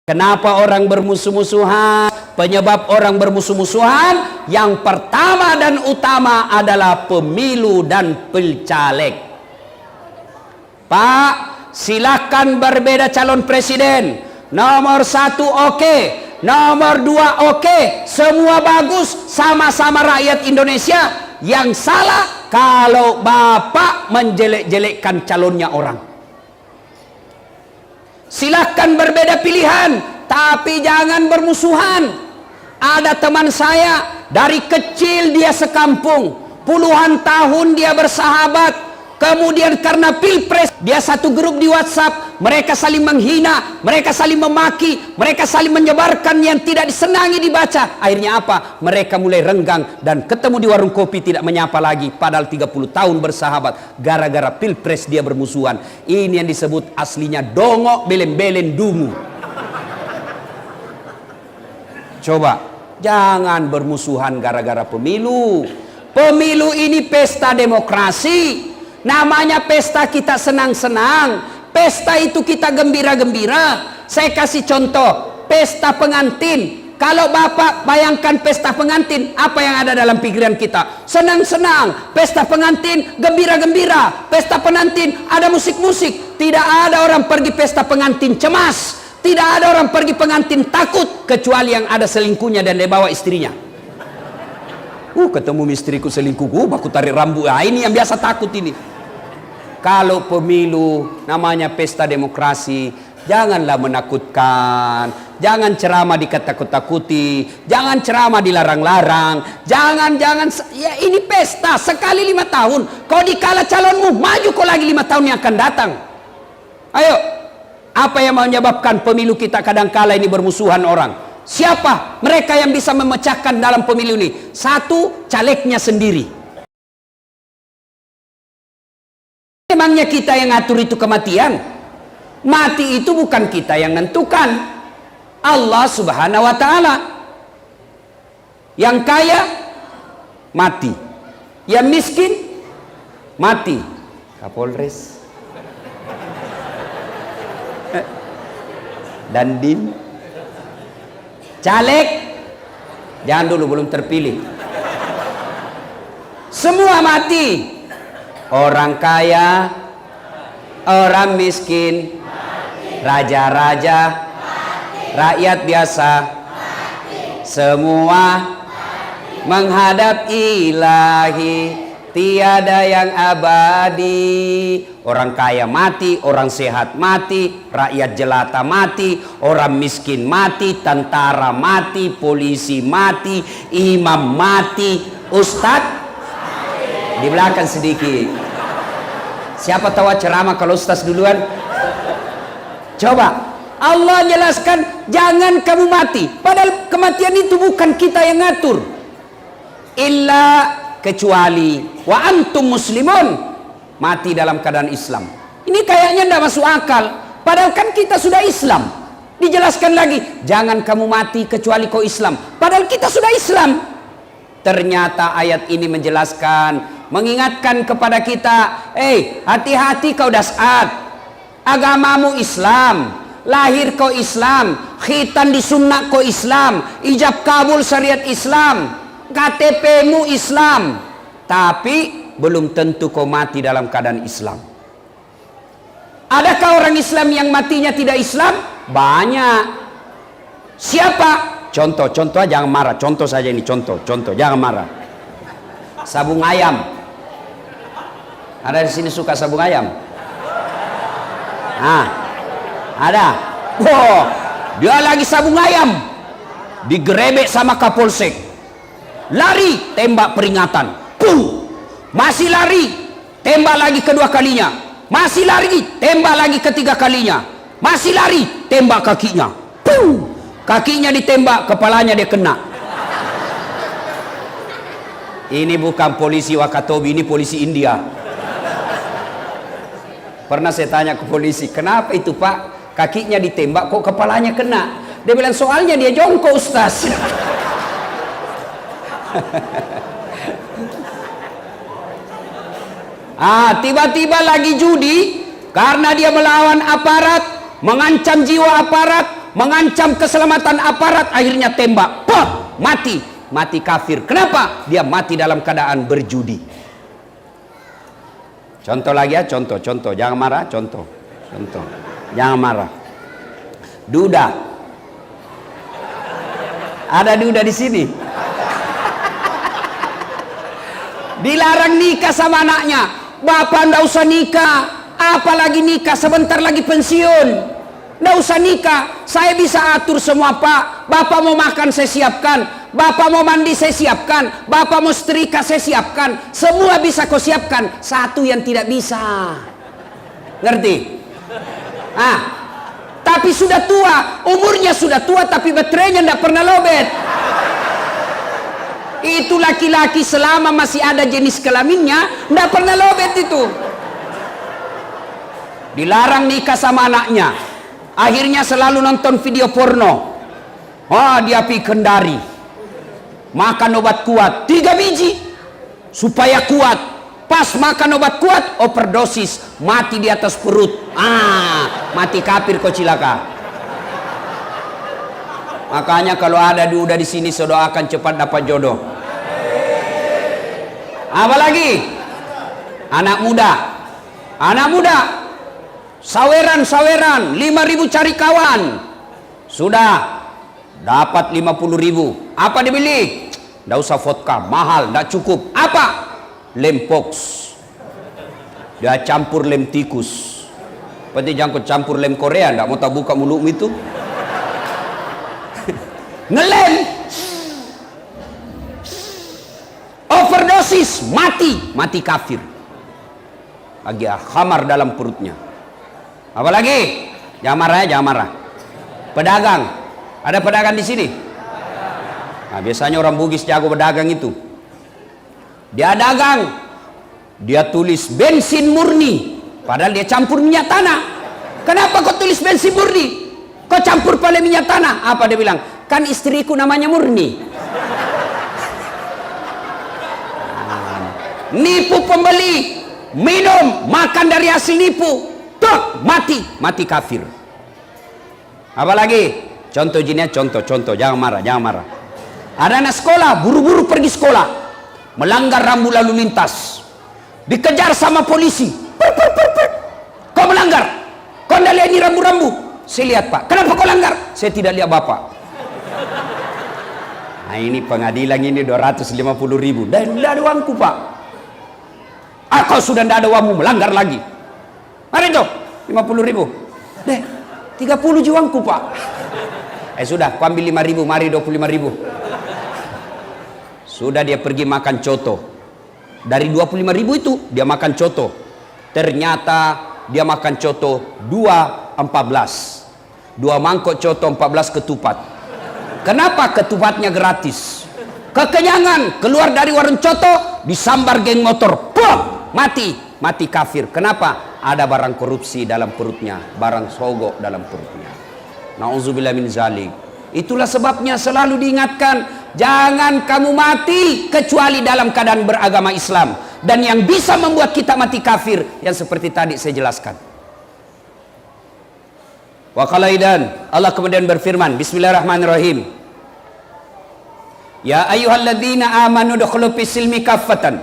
Kenapa orang bermusuh-musuhan? Penyebab orang bermusuh-musuhan yang pertama dan utama adalah pemilu dan pilcaleg. Pak, silakan berbeda calon presiden. Nomor 1 oke, nomor 2 oke, semua bagus, sama-sama rakyat Indonesia. Yang salah kalau Bapak menjelek-jelekkan calonnya orang. Silahkan berbeda pilihan, tapi jangan bermusuhan. Ada teman saya, dari kecil dia sekampung, puluhan tahun dia bersahabat. Kemudian karena pilpres, dia satu grup di WhatsApp. Mereka saling menghina, mereka saling memaki, mereka saling menyebarkan yang tidak disenangi dibaca. Akhirnya apa? Mereka mulai renggang dan ketemu di warung kopi tidak menyapa lagi. Padahal 30 tahun bersahabat. Gara-gara pilpres dia bermusuhan. Ini yang disebut aslinya dongok belen-belen dungu. Coba, jangan bermusuhan gara-gara pemilu. Pemilu ini pesta demokrasi. Namanya pesta kita senang-senang. Pesta itu kita gembira-gembira. Saya kasih contoh, pesta pengantin. Kalau Bapak bayangkan pesta pengantin, apa yang ada dalam pikiran kita? Senang-senang. Pesta pengantin, gembira-gembira. Pesta pengantin, ada musik-musik. Tidak ada orang pergi pesta pengantin cemas. Tidak ada orang pergi pengantin takut. Kecuali yang ada selingkuhnya dan dia bawa istrinya. Ketemu istriku selingkuh, aku tarik rambut. Ini yang biasa takut ini. Kalau pemilu namanya pesta demokrasi, janganlah menakutkan, jangan ceramah dikatakut-takuti, jangan ceramah dilarang-larang, jangan ya ini pesta sekali 5 tahun. Kau dikalah calonmu, maju kau lagi 5 tahun yang akan datang. Ayo, apa yang menyebabkan pemilu kita kadang-kala ini bermusuhan orang? Siapa mereka yang bisa memecahkan dalam pemilu ini? 1, calegnya sendiri. Memangnya kita yang ngatur itu kematian? Mati itu bukan kita yang nentukan, Allah Subhanahu wa ta'ala. Yang kaya mati, yang miskin mati. Kapolres Dandim, caleg jangan dulu, belum terpilih. Semua mati. Orang kaya, orang miskin, raja-raja, rakyat biasa, semua menghadap ilahi, tiada yang abadi. Orang kaya mati, orang sehat mati, rakyat jelata mati, orang miskin mati, tentara mati, polisi mati, imam mati, ustadz di belakang sedikit. Siapa tahu ceramah kalau ustaz duluan? Coba, Allah jelaskan jangan kamu mati. Padahal kematian itu bukan kita yang ngatur. Illa kecuali wa antum muslimun, mati dalam keadaan Islam. Ini kayaknya tidak masuk akal. Padahal kan kita sudah Islam. Dijelaskan lagi, jangan kamu mati kecuali kau Islam. Padahal kita sudah Islam. Ternyata ayat ini menjelaskan, mengingatkan kepada kita, hati-hati kau dasat, agamamu Islam, lahir kau Islam, khitan disunnak kau Islam, ijab kabul syariat Islam, KTP-mu Islam, tapi belum tentu kau mati dalam keadaan Islam. Adakah orang Islam yang matinya tidak Islam? Banyak. Siapa? Contoh aja, jangan marah. Contoh saja ini, contoh, jangan marah. Sabung ayam. Ada di sini suka sabung ayam? Ada. Dia lagi sabung ayam, digerebek sama Kapolsek. Lari, tembak peringatan. Masih lari, tembak lagi kedua kalinya. Masih lari, tembak lagi ketiga kalinya. Masih lari, tembak kakinya. Kakinya ditembak, kepalanya dia kena. Ini bukan polisi Wakatobi, ini polisi India. Pernah saya tanya ke polisi, kenapa itu Pak? Kakinya ditembak, kok kepalanya kena? Dia bilang, soalnya dia jongkok Ustaz. Tiba-tiba lagi judi, karena dia melawan aparat, mengancam jiwa aparat, mengancam keselamatan aparat, akhirnya tembak, pop, mati. Mati kafir. Kenapa? Dia mati dalam keadaan berjudi. Contoh lagi ya, contoh. Jangan marah, contoh. Jangan marah. Duda. Ada duda di sini. Dilarang nikah sama anaknya. Bapak ndak usah nikah. Apalagi nikah, sebentar lagi pensiun. Ndak usah nikah. Saya bisa atur semua, Pak. Bapak mau makan saya siapkan. Bapak mau mandi saya siapkan. Bapak mau setrika saya siapkan. Semua bisa kau siapkan. Satu yang tidak bisa. Ngerti? Tapi sudah tua. Umurnya sudah tua tapi baterainya ndak pernah lobet. Itu laki-laki selama masih ada jenis kelaminnya ndak pernah lobet itu. Dilarang nikah sama anaknya. Akhirnya selalu nonton video porno. Dia pergi Kendari. Makan obat kuat 3 biji supaya kuat. Pas makan obat kuat overdosis, mati di atas perut. Mati kafir kau cilaka. Makanya kalau ada duda di sini, saya doakan cepat dapat jodoh. Apalagi anak muda, saweran 5.000 cari kawan, sudah dapat 50.000. Apa dibeli? Nggak usah vodka, mahal, nggak cukup. Apa? Lem pox. Dia campur lem tikus. Berarti jangan campur lem Korea, nggak mau tak buka mulutmu itu. Ngelem. Overdosis, mati kafir. Lagi khamar dalam perutnya. Apalagi? Jangan marah. Pedagang. Ada pedagang di sini? Nah, biasanya orang Bugis jago pedagang itu. Dia dagang, dia tulis bensin murni, padahal dia campur minyak tanah. Kenapa kau tulis bensin murni? Kau campur pada minyak tanah? Apa dia bilang? Kan istriku namanya Murni. Nipu pembeli, minum, makan dari hasil nipu, tok, mati kafir. Apalagi? Contoh jenisnya, contoh, jangan marah. Ada anak sekolah, buru-buru pergi sekolah, melanggar rambu lalu lintas, dikejar sama polisi. Kau melanggar, kau tidak lihat ini rambu-rambu? Saya lihat, Pak. Kenapa kau langgar? Saya tidak lihat, Bapak. Nah, ini pengadilan ini 250.000 dan tidak ada uangku, Pak. Kau sudah tidak ada uangmu, melanggar lagi. Mari dong, 50.000. 30 uangku, Pak. Sudah, kau ambil 5.000, mari 25.000. Sudah, dia pergi makan coto. Dari 25.000 itu dia makan coto. Ternyata dia makan coto 2 mangkok coto, 14 ketupat. Kenapa ketupatnya gratis? Kekenyangan, keluar dari warung coto, disambar geng motor, pom, mati kafir. Kenapa? Ada barang korupsi dalam perutnya, barang sogok dalam perutnya. Nauzubillah min zalik. Itulah sebabnya selalu diingatkan, jangan kamu mati kecuali dalam keadaan beragama Islam. Dan yang bisa membuat kita mati kafir, yang seperti tadi saya jelaskan. Wa qalaidan, Allah kemudian berfirman, bismillahirrahmanirrahim. Ya ayyuhalladzina amanu dukhulu fis-silmi kaffatan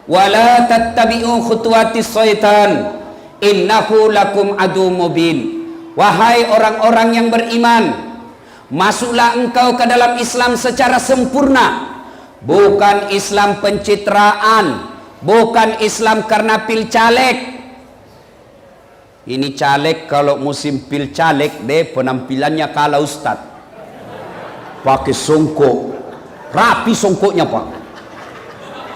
wa la tattabi'u khutuwatis syaitan innahu lakum adu mubin. Wahai orang-orang yang beriman, masuklah engkau ke dalam Islam secara sempurna, bukan Islam pencitraan, bukan Islam karena pil caleg. Ini caleg, kalau musim pil caleg deh penampilannya kalah ustad, pakai songkok, rapi songkoknya, Pak,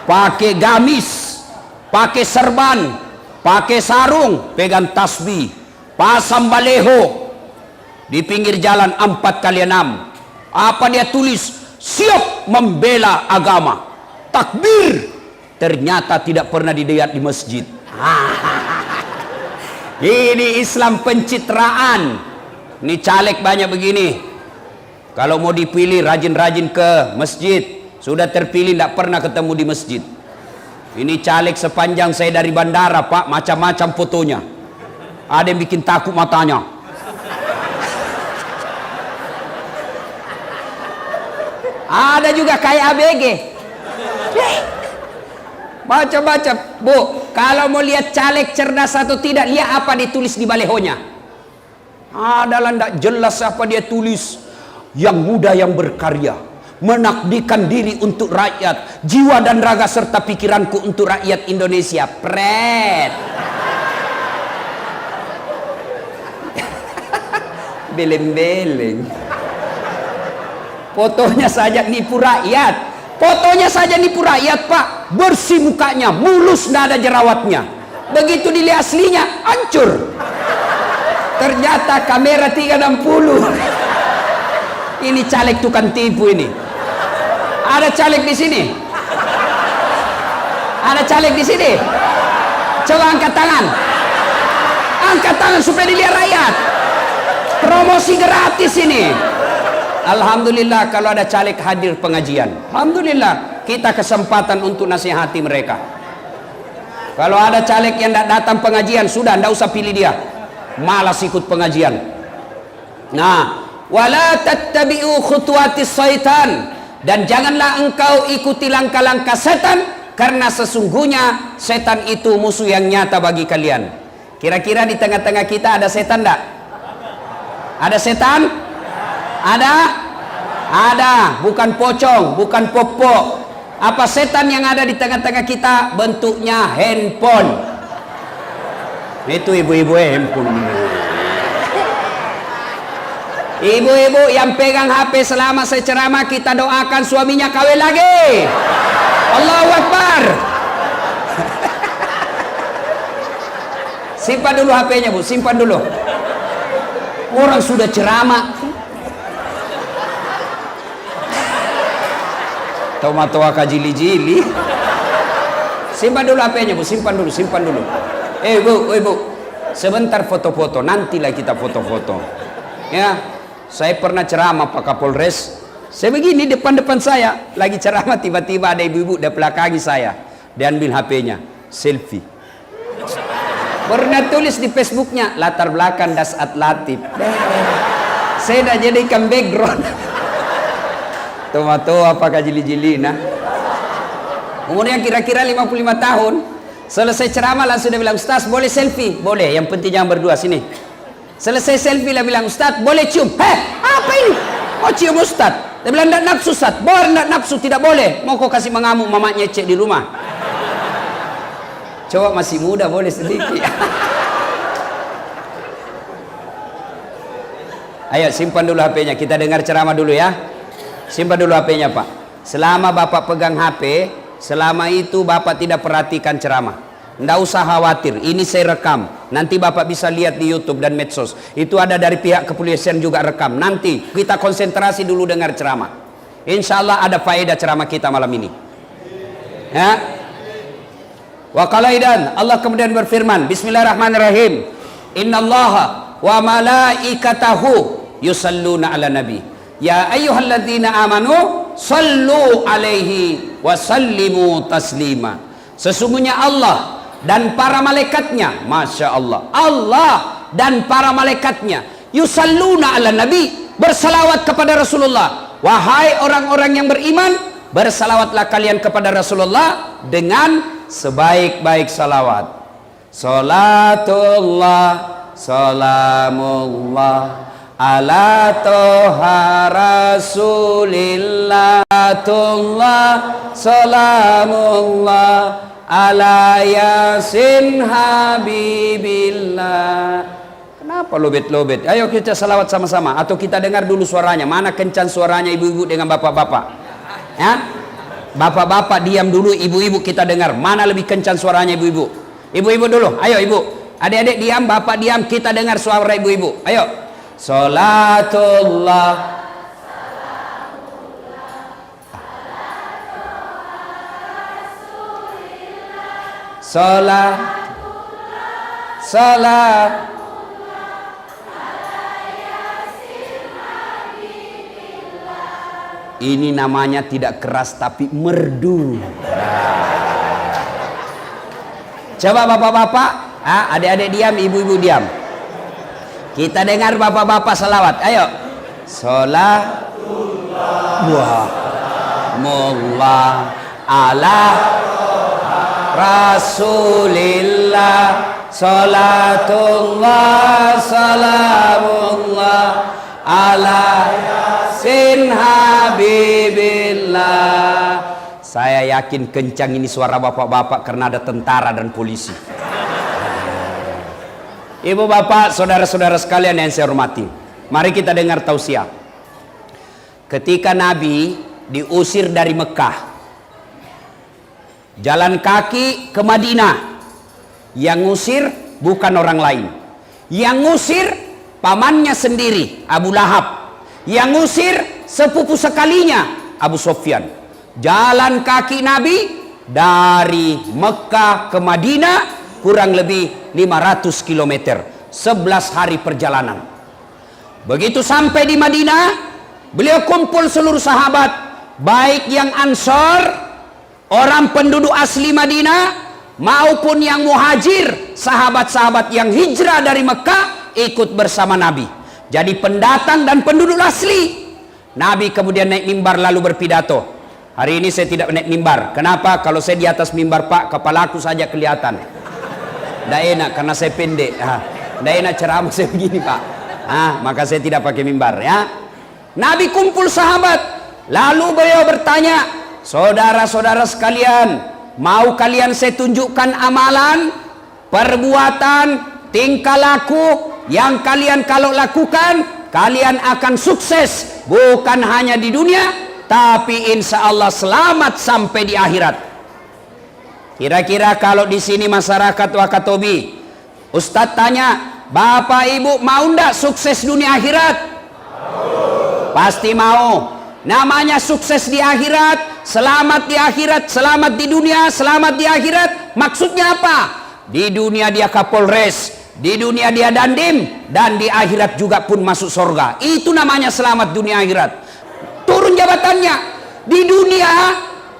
pakai gamis, pakai serban, pakai sarung, pegang tasbih, pasang baleho di pinggir jalan 4x6. Apa dia tulis? Siap membela agama, takbir. Ternyata tidak pernah dilihat di masjid. Ini Islam pencitraan. Ini caleg banyak begini. Kalau mau dipilih rajin-rajin ke masjid, sudah terpilih tidak pernah ketemu di masjid. Ini caleg sepanjang saya dari bandara, Pak, macam-macam fotonya. Ada yang bikin takut matanya. Ada juga kayak ABG. Baca-baca, Bu. Kalau mau lihat caleg cerdas atau tidak, lihat apa ditulis di balehonya. Adalah tidak jelas apa dia tulis. Yang muda yang berkarya, mengabdikan diri untuk rakyat, jiwa dan raga serta pikiranku untuk rakyat Indonesia. Pret. Beleng-beleng. Fotonya saja nipu rakyat. Fotonya saja nipu rakyat, Pak. Bersih mukanya, mulus, tidak ada jerawatnya. Begitu dilihat aslinya, hancur. Ternyata kamera 360. Ini caleg tukang tipu ini. Ada caleg di sini? Ada caleg di sini? Coba angkat tangan. Angkat tangan supaya dilihat rakyat. Promosi gratis ini. Alhamdulillah kalau ada caleg hadir pengajian. Alhamdulillah kita kesempatan untuk nasihati mereka. Kalau ada caleg yang tidak datang pengajian, sudah tidak usah pilih dia. Malas ikut pengajian. Nah, wala tattabi'u khutuwatis syaitan, dan janganlah engkau ikuti langkah-langkah setan, karena sesungguhnya setan itu musuh yang nyata bagi kalian. Kira-kira di tengah-tengah kita ada setan tidak? Ada setan? Ada? Ada. Bukan pocong, bukan popok. Apa setan yang ada di tengah-tengah kita? Bentuknya handphone. Itu ibu-ibu handphone. Ibu-ibu yang pegang HP selama saya ceramah, kita doakan suaminya kawin lagi. Allahu Akbar. Simpan dulu HP-nya, Bu, simpan dulu. Orang sudah ceramah. Tahu-tahu kajili-jili. Simpan dulu HP-nya, Bu, simpan dulu, simpan dulu. Bu, sebentar foto-foto, nantilah kita foto-foto. Ya, saya pernah ceramah Pak Kapolres. Saya begini depan-depan saya, lagi ceramah, tiba-tiba ada ibu-ibu di belakangi saya. Dia ambil HP-nya, selfie. Pernah tulis di Facebooknya, latar belakang Dasat Latif. Saya dah jadikan background. Tuh apakah jili-jili nah. Umurnya kira-kira 55 tahun. Selesai ceramah langsung dia bilang, Ustaz boleh selfie? Boleh, yang penting jangan berdua, sini. Selesai selfie dia bilang, Ustaz boleh cium? Apa ini? Mau cium Ustaz? Dia bilang, tidak nafsu Ustaz. Boleh, tidak nafsu, tidak boleh. Mau kau kasih mengamuk mamanya cek di rumah? Coba masih muda boleh sedikit. Ayo simpan dulu HP-nya, kita dengar ceramah dulu ya. Simpan dulu HP-nya Pak. Selama Bapak pegang HP, selama itu Bapak tidak perhatikan ceramah. Nggak usah khawatir, ini saya rekam. Nanti Bapak bisa lihat di YouTube dan medsos. Itu ada dari pihak kepolisian juga rekam. Nanti kita konsentrasi dulu dengar ceramah. Insya Allah ada faedah ceramah kita malam ini. Ya. Wa qalaidan, Allah kemudian berfirman, Bismillahirrahmanirrahim. Innallaha wa malaikatahu yusalluna ala nabi. Ya ayyuhalladzina amanu sallu alaihi wa sallimu taslima. Sesungguhnya Allah dan para malaikatnya, Masya Allah, Allah dan para malaikatnya yusalluna ala nabi, bersalawat kepada Rasulullah. Wahai orang-orang yang beriman, bersalawatlah kalian kepada Rasulullah dengan sebaik-baik salawat. Salatullah, salamullah ala toha rasulillah. Salamullah ala yasin habibillah. Kenapa lobet-lobet? Ayo kita salawat sama-sama. Atau kita dengar dulu suaranya. Mana kencang suaranya ibu-ibu dengan bapak-bapak? Ya? Bapak-bapak diam dulu, ibu-ibu kita dengar. Mana lebih kencang suaranya ibu-ibu? Ibu-ibu dulu, ayo ibu. Adik-adik diam, bapak diam, kita dengar suara ibu-ibu. Ayo. Salatullah. Salat. Ini namanya tidak keras tapi merdu. Coba bapak-bapak, adik-adik diam, ibu-ibu diam. Kita dengar bapak-bapak salawat. Ayo. Salatullah. Wah. Mullah ala Rasulillah, salatullah salamullah ala yasin habibillah. Saya yakin kencang ini suara bapak-bapak karena ada tentara dan polisi. Ibu bapak, saudara-saudara sekalian yang saya hormati, mari kita dengar tausiah. Ketika Nabi diusir dari Mekah, jalan kaki ke Madinah, yang ngusir bukan orang lain, yang ngusir pamannya sendiri Abu Lahab, yang ngusir sepupu sekalinya Abu Sufyan. Jalan kaki Nabi dari Mekah ke Madinah kurang lebih 500 km, 11 hari perjalanan. Begitu sampai di Madinah, beliau kumpul seluruh sahabat, baik yang Ansor, orang penduduk asli Madinah, maupun yang muhajir, sahabat-sahabat yang hijrah dari Mekah ikut bersama Nabi. Jadi pendatang dan penduduk asli. Nabi kemudian naik mimbar lalu berpidato. Hari ini saya tidak naik mimbar. Kenapa? Kalau saya di atas mimbar, Pak, kepalaku saja kelihatan. Tidak enak karena saya pendek. Tidak enak ceramah saya begini, Pak. Maka saya tidak pakai mimbar, ya. Nabi kumpul sahabat, lalu beliau bertanya, saudara-saudara sekalian, mau kalian saya tunjukkan amalan, perbuatan, tingkah laku yang kalian kalau lakukan, kalian akan sukses, bukan hanya di dunia, tapi insya Allah selamat sampai di akhirat. Kira-kira kalau di sini masyarakat Wakatobi, Ustadz tanya, Bapak Ibu mau ndak sukses dunia akhirat? Pasti mau. Namanya sukses di akhirat, selamat di akhirat, selamat di dunia, selamat di akhirat. Maksudnya apa? Di dunia dia Kapolres, di dunia dia Dandim, dan di akhirat juga pun masuk surga. Itu namanya selamat dunia akhirat. Turun jabatannya. Di dunia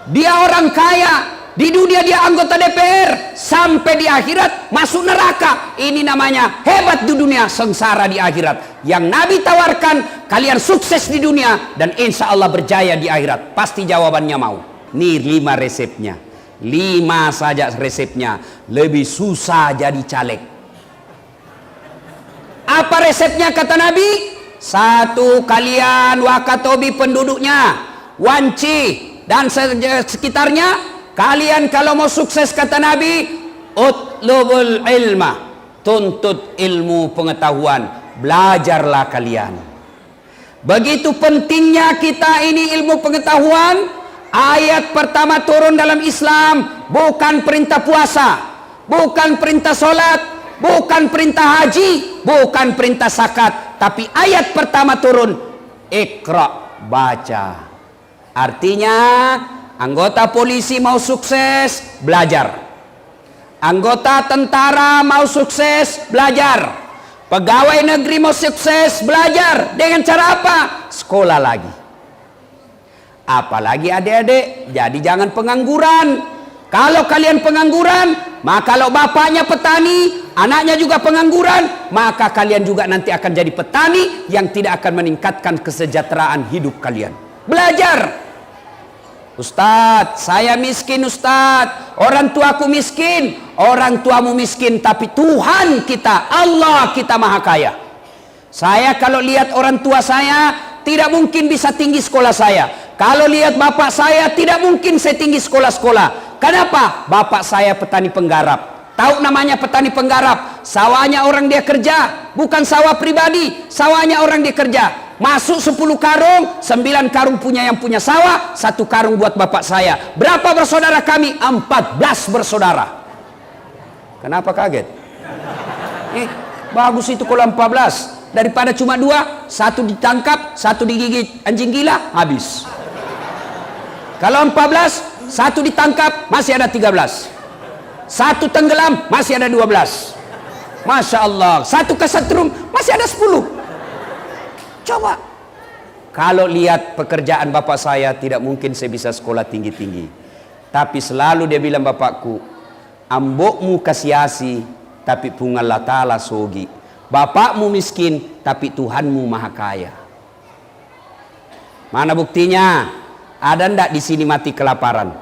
dia orang kaya, di dunia dia anggota DPR, sampai di akhirat masuk neraka. Ini namanya hebat di dunia, sengsara di akhirat. Yang Nabi tawarkan, kalian sukses di dunia dan insya Allah berjaya di akhirat. Pasti jawabannya mau. Nih 5 resepnya, 5 saja resepnya. Lebih susah jadi caleg. Apa resepnya kata Nabi? 1, kalian Wakatobi penduduknya, Wanci dan sekitarnya, kalian kalau mau sukses kata Nabi, utlubul ilma, tuntut ilmu pengetahuan, belajarlah kalian. Begitu pentingnya kita ini ilmu pengetahuan. Ayat pertama turun dalam Islam bukan perintah puasa, bukan perintah sholat, bukan perintah haji, bukan perintah zakat, tapi ayat pertama turun, Iqra, baca. Artinya anggota polisi mau sukses, belajar. Anggota tentara mau sukses, belajar. Pegawai negeri mau sukses, belajar. Dengan cara apa? Sekolah lagi. Apalagi adik-adik, jadi jangan pengangguran. Kalau kalian pengangguran, maka kalau bapaknya petani, anaknya juga pengangguran, maka kalian juga nanti akan jadi petani yang tidak akan meningkatkan kesejahteraan hidup kalian. Belajar. Ustadz, saya miskin Ustadz, orang tuaku miskin, orang tuamu miskin, tapi Tuhan kita, Allah kita maha kaya. Saya kalau lihat orang tua saya, tidak mungkin bisa tinggi sekolah saya. Kalau lihat bapak saya, tidak mungkin saya tinggi sekolah-sekolah. Kenapa? Bapak saya petani penggarap. Tahu namanya petani penggarap? Sawahnya orang dia kerja, bukan sawah pribadi, sawahnya orang dia kerja. Masuk 10 karung, 9 karung punya yang punya sawah, 1 karung buat bapak saya. Berapa bersaudara kami? 14 bersaudara. Kenapa kaget? Bagus itu kalau 14. Daripada cuma 2, 1 ditangkap, 1 digigit anjing gila, habis. Kalau 14, 1 ditangkap, masih ada 13. 1 tenggelam, masih ada 12. Masya Allah. 1 kesetrum, masih ada 10. Coba. Kalau lihat pekerjaan bapak saya, tidak mungkin saya bisa sekolah tinggi-tinggi. Tapi selalu dia bilang, bapakku, ambokmu kasiasi, tapi pungallah ta'ala sogi. Bapakmu miskin, tapi Tuhanmu maha kaya. Mana buktinya? Ada ndak di sini mati kelaparan?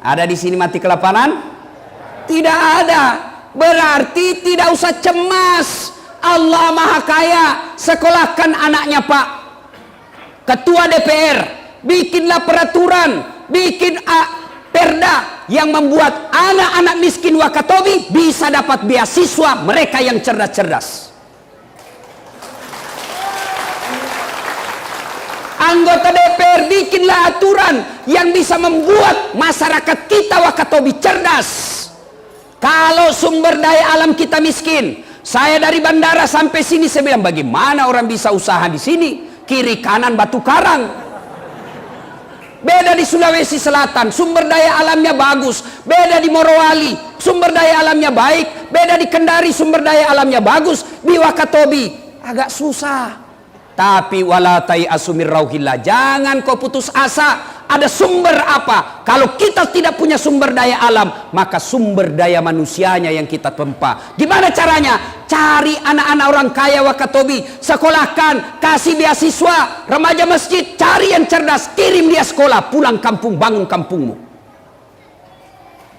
Ada di sini mati kelaparan? Tidak ada. Berarti tidak usah cemas. Allah Maha Kaya. Sekolahkan anaknya Pak Ketua DPR, bikinlah peraturan, bikin perda yang membuat anak-anak miskin Wakatobi bisa dapat beasiswa, mereka yang cerdas-cerdas. Anggota DPR, bikinlah aturan yang bisa membuat masyarakat kita Wakatobi cerdas. Kalau sumber daya alam kita miskin, saya dari bandara sampai sini saya bilang bagaimana orang bisa usaha di sini? Kiri kanan batu karang. Beda di Sulawesi Selatan, sumber daya alamnya bagus. Beda di Morowali, sumber daya alamnya baik. Beda di Kendari, sumber daya alamnya bagus. Di Wakatobi agak susah. Tapi wala tai'asu mir rauhillah, jangan kau putus asa. Ada sumber apa? Kalau kita tidak punya sumber daya alam, maka sumber daya manusianya yang kita tempa. Gimana caranya? Cari anak-anak orang kaya Wakatobi, sekolahkan, kasih beasiswa, remaja masjid, cari yang cerdas, kirim dia sekolah, pulang kampung, bangun kampungmu.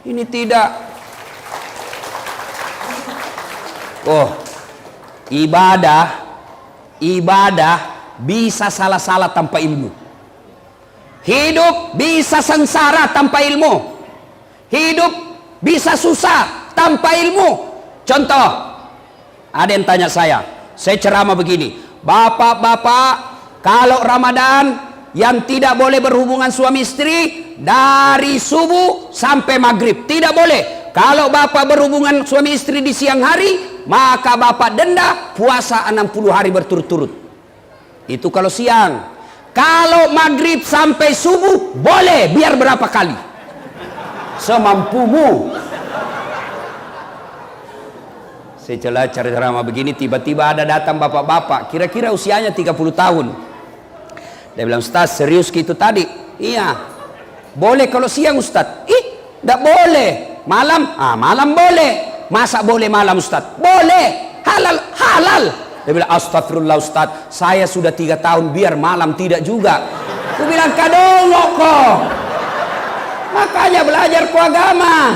Ini tidak. Oh, ibadah bisa salah-salah tanpa ilmu. Hidup bisa sengsara tanpa ilmu. Hidup bisa susah tanpa ilmu. Contoh, ada yang tanya saya ceramah begini, bapak-bapak kalau Ramadan yang tidak boleh berhubungan suami istri dari subuh sampai maghrib, tidak boleh. Kalau bapak berhubungan suami istri di siang hari, maka bapak denda puasa 60 hari berturut-turut. Itu kalau siang. Kalau maghrib sampai subuh boleh, biar berapa kali semampumu. Setelah ceramah begini, tiba-tiba ada datang bapak-bapak, kira-kira usianya 30 tahun. Dia bilang, Ustaz serius gitu tadi? Iya. Boleh kalau siang Ustaz? Tidak boleh. Malam? Malam boleh. Masa boleh malam Ustaz? Boleh. Halal. Dia bilang, astagfirullah Ustaz, saya sudah 3 tahun, biar malam tidak juga. Aku bilang, kadongok kok. Makanya belajar ku agama.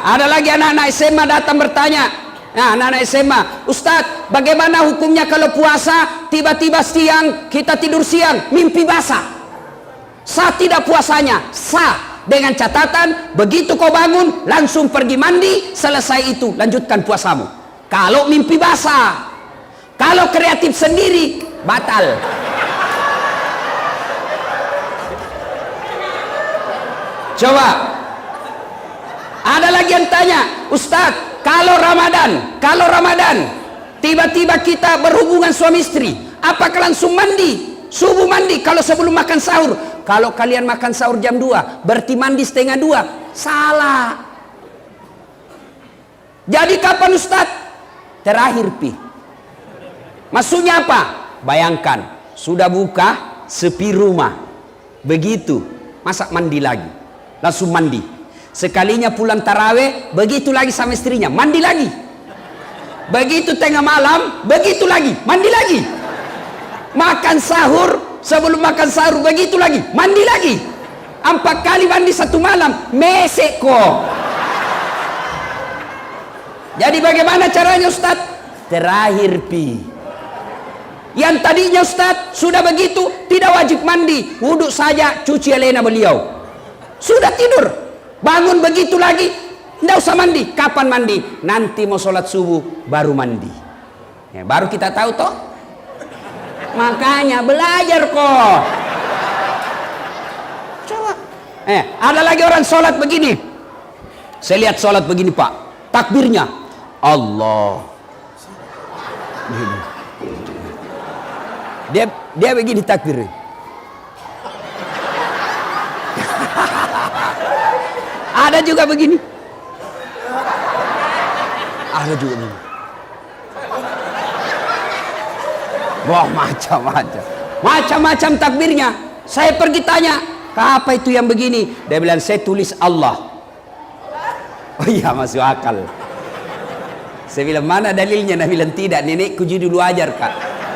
Ada lagi anak-anak SMA datang bertanya. Anak-anak SMA, Ustaz, bagaimana hukumnya kalau puasa, tiba-tiba siang, kita tidur siang, mimpi basah. Sah tidak puasanya? Sah. Dengan catatan, begitu kau bangun, langsung pergi mandi, selesai itu, lanjutkan puasamu. Kalau mimpi basah, kalau kreatif sendiri, batal. Coba, ada lagi yang tanya, Ustadz, kalau Ramadan, tiba-tiba kita berhubungan suami istri, apakah langsung mandi? Subuh mandi, kalau sebelum makan sahur. Kalau kalian makan sahur jam 2, berarti mandi setengah 2. Salah. Jadi kapan Ustadz? Terakhir pi. Maksudnya apa? Bayangkan, sudah buka sepi rumah, begitu masak mandi lagi, langsung mandi. Sekalinya pulang taraweh, begitu lagi sama istrinya, mandi lagi. Begitu tengah malam, begitu lagi, mandi lagi. Makan sahur, sebelum makan sahur, begitu lagi, mandi lagi. 4 kali mandi satu malam, mesek kok. Jadi bagaimana caranya Ustaz? Terakhir pi. Yang tadinya Ustaz sudah begitu, tidak wajib mandi, wudhu saja, cuci alena beliau. Sudah tidur, bangun begitu lagi, tidak usah mandi. Kapan mandi? Nanti mau sholat subuh baru mandi. Baru kita tahu toh. Makanya belajar kok. Coba. Ada lagi orang sholat begini. Saya lihat sholat begini Pak, takbirnya Allah. Dia begini takbir. Ada juga begini. Ada juga begini. Wah, macam-macam takbirnya. Saya pergi tanya, apa itu yang begini? Dia bilang, saya tulis Allah. Oh iya, masuk akal. Saya bilang, mana dalilnya? Dia bilang, tidak, nenekku dulu ajar Kak.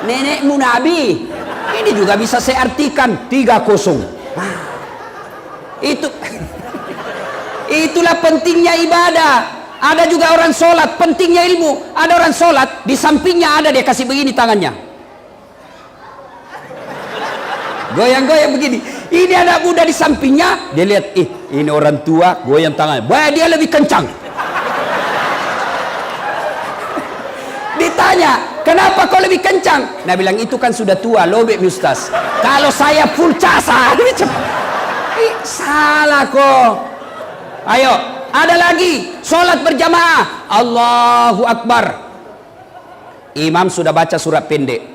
Nenekmu Nabi. Ini juga bisa saya artikan 3-0. Itu itulah pentingnya ibadah. Ada juga orang sholat, pentingnya ilmu. Ada orang sholat, di sampingnya ada dia kasih begini tangannya, goyang-goyang begini. Ini anak muda di sampingnya, dia lihat, ini orang tua goyang tangannya, bahaya dia lebih kencang. Ditanya, kenapa kau lebih kencang? Nah bilang, itu kan sudah tua, lobek Ustaz. Kalau saya full casa, salah kok. Ayo, ada lagi sholat berjamaah, Allahu Akbar. Imam sudah baca surat pendek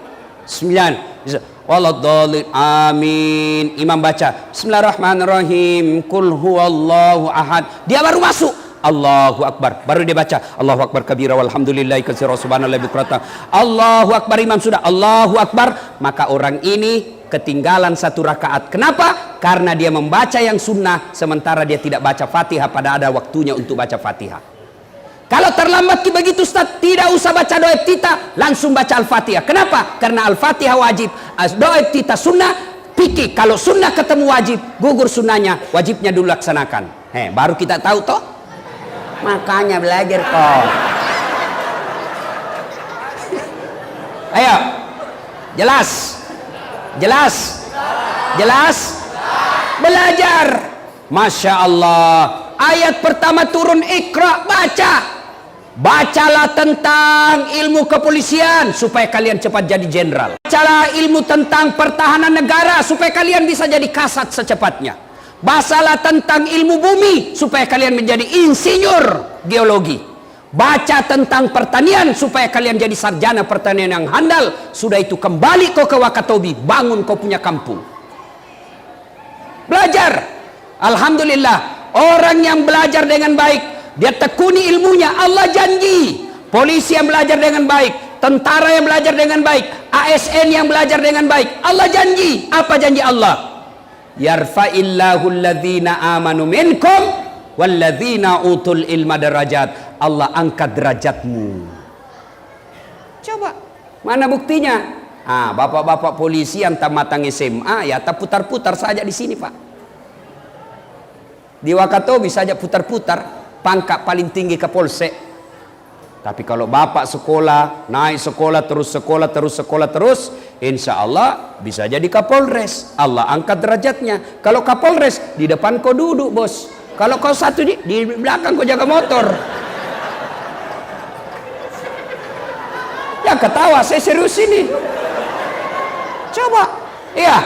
9, waladhdallin, amin. Imam baca Bismillahirrahmanirrahim, Qul huwallahu ahad. Dia baru masuk, Allahu Akbar, baru dia baca Allahu Akbar kabira walhamdulillahi katsira subhanallahi bukratan. Allahu Akbar, imam sudah Allahu Akbar, maka orang ini ketinggalan 1 rakaat. Kenapa? Karena dia membaca yang sunnah sementara dia tidak baca Fatihah pada ada waktunya untuk baca Fatihah. Kalau terlambat begitu Ustaz, tidak usah baca doa iftitah, langsung baca Al-Fatihah. Kenapa? Karena Al-Fatihah wajib, doa iftitah sunnah. Pikir kalau sunnah ketemu wajib, gugur sunnahnya, wajibnya dulu laksanakan. Baru kita tahu toh. Makanya belajar kok. Ayo, jelas, belajar. Masya Allah. Ayat pertama turun, Iqra, bacalah tentang ilmu kepolisian supaya kalian cepat jadi jenderal. Bacalah ilmu tentang pertahanan negara supaya kalian bisa jadi kasat secepatnya. Bacalah tentang ilmu bumi supaya kalian menjadi insinyur geologi. Baca tentang pertanian supaya kalian jadi sarjana pertanian yang handal. Sudah itu kembali kau ke Wakatobi, bangun kau punya kampung. Belajar. Alhamdulillah, orang yang belajar dengan baik, dia tekuni ilmunya, Allah janji. Polisi yang belajar dengan baik, tentara yang belajar dengan baik, ASN yang belajar dengan baik, Allah janji. Apa janji Allah? Yarfa'illahu alladhina amanu minkum walladzina utul ilma darajat. Allah angkat derajatmu. Coba, mana buktinya? Bapak-bapak polisi yang tamatang SMA ya tak putar-putar saja di sini, Pak. Di Wakatobi saja putar-putar, pangkat paling tinggi ke Polsek. Tapi kalau bapak sekolah, naik sekolah terus, insya Allah bisa jadi Kapolres. Allah angkat derajatnya. Kalau Kapolres, di depan kau duduk, bos. Kalau kau satu di belakang kau jaga motor. Ya ketawa, saya serius ini. Coba, iya.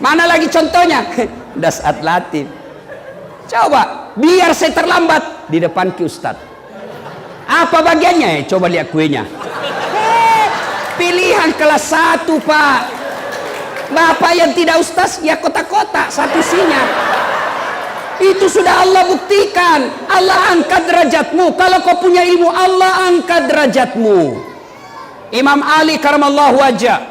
Mana lagi contohnya? Dasat Latif. Coba, biar saya terlambat di depan ki Ustadz. Apa bagiannya? Coba lihat kuenya. Pilihan kelas 1, Pak. Bapak yang tidak ustaz, ya kotak-kotak satu isinya. Itu sudah Allah buktikan. Allah angkat derajatmu. Kalau kau punya ilmu, Allah angkat derajatmu. Imam Ali karamallahu wajah,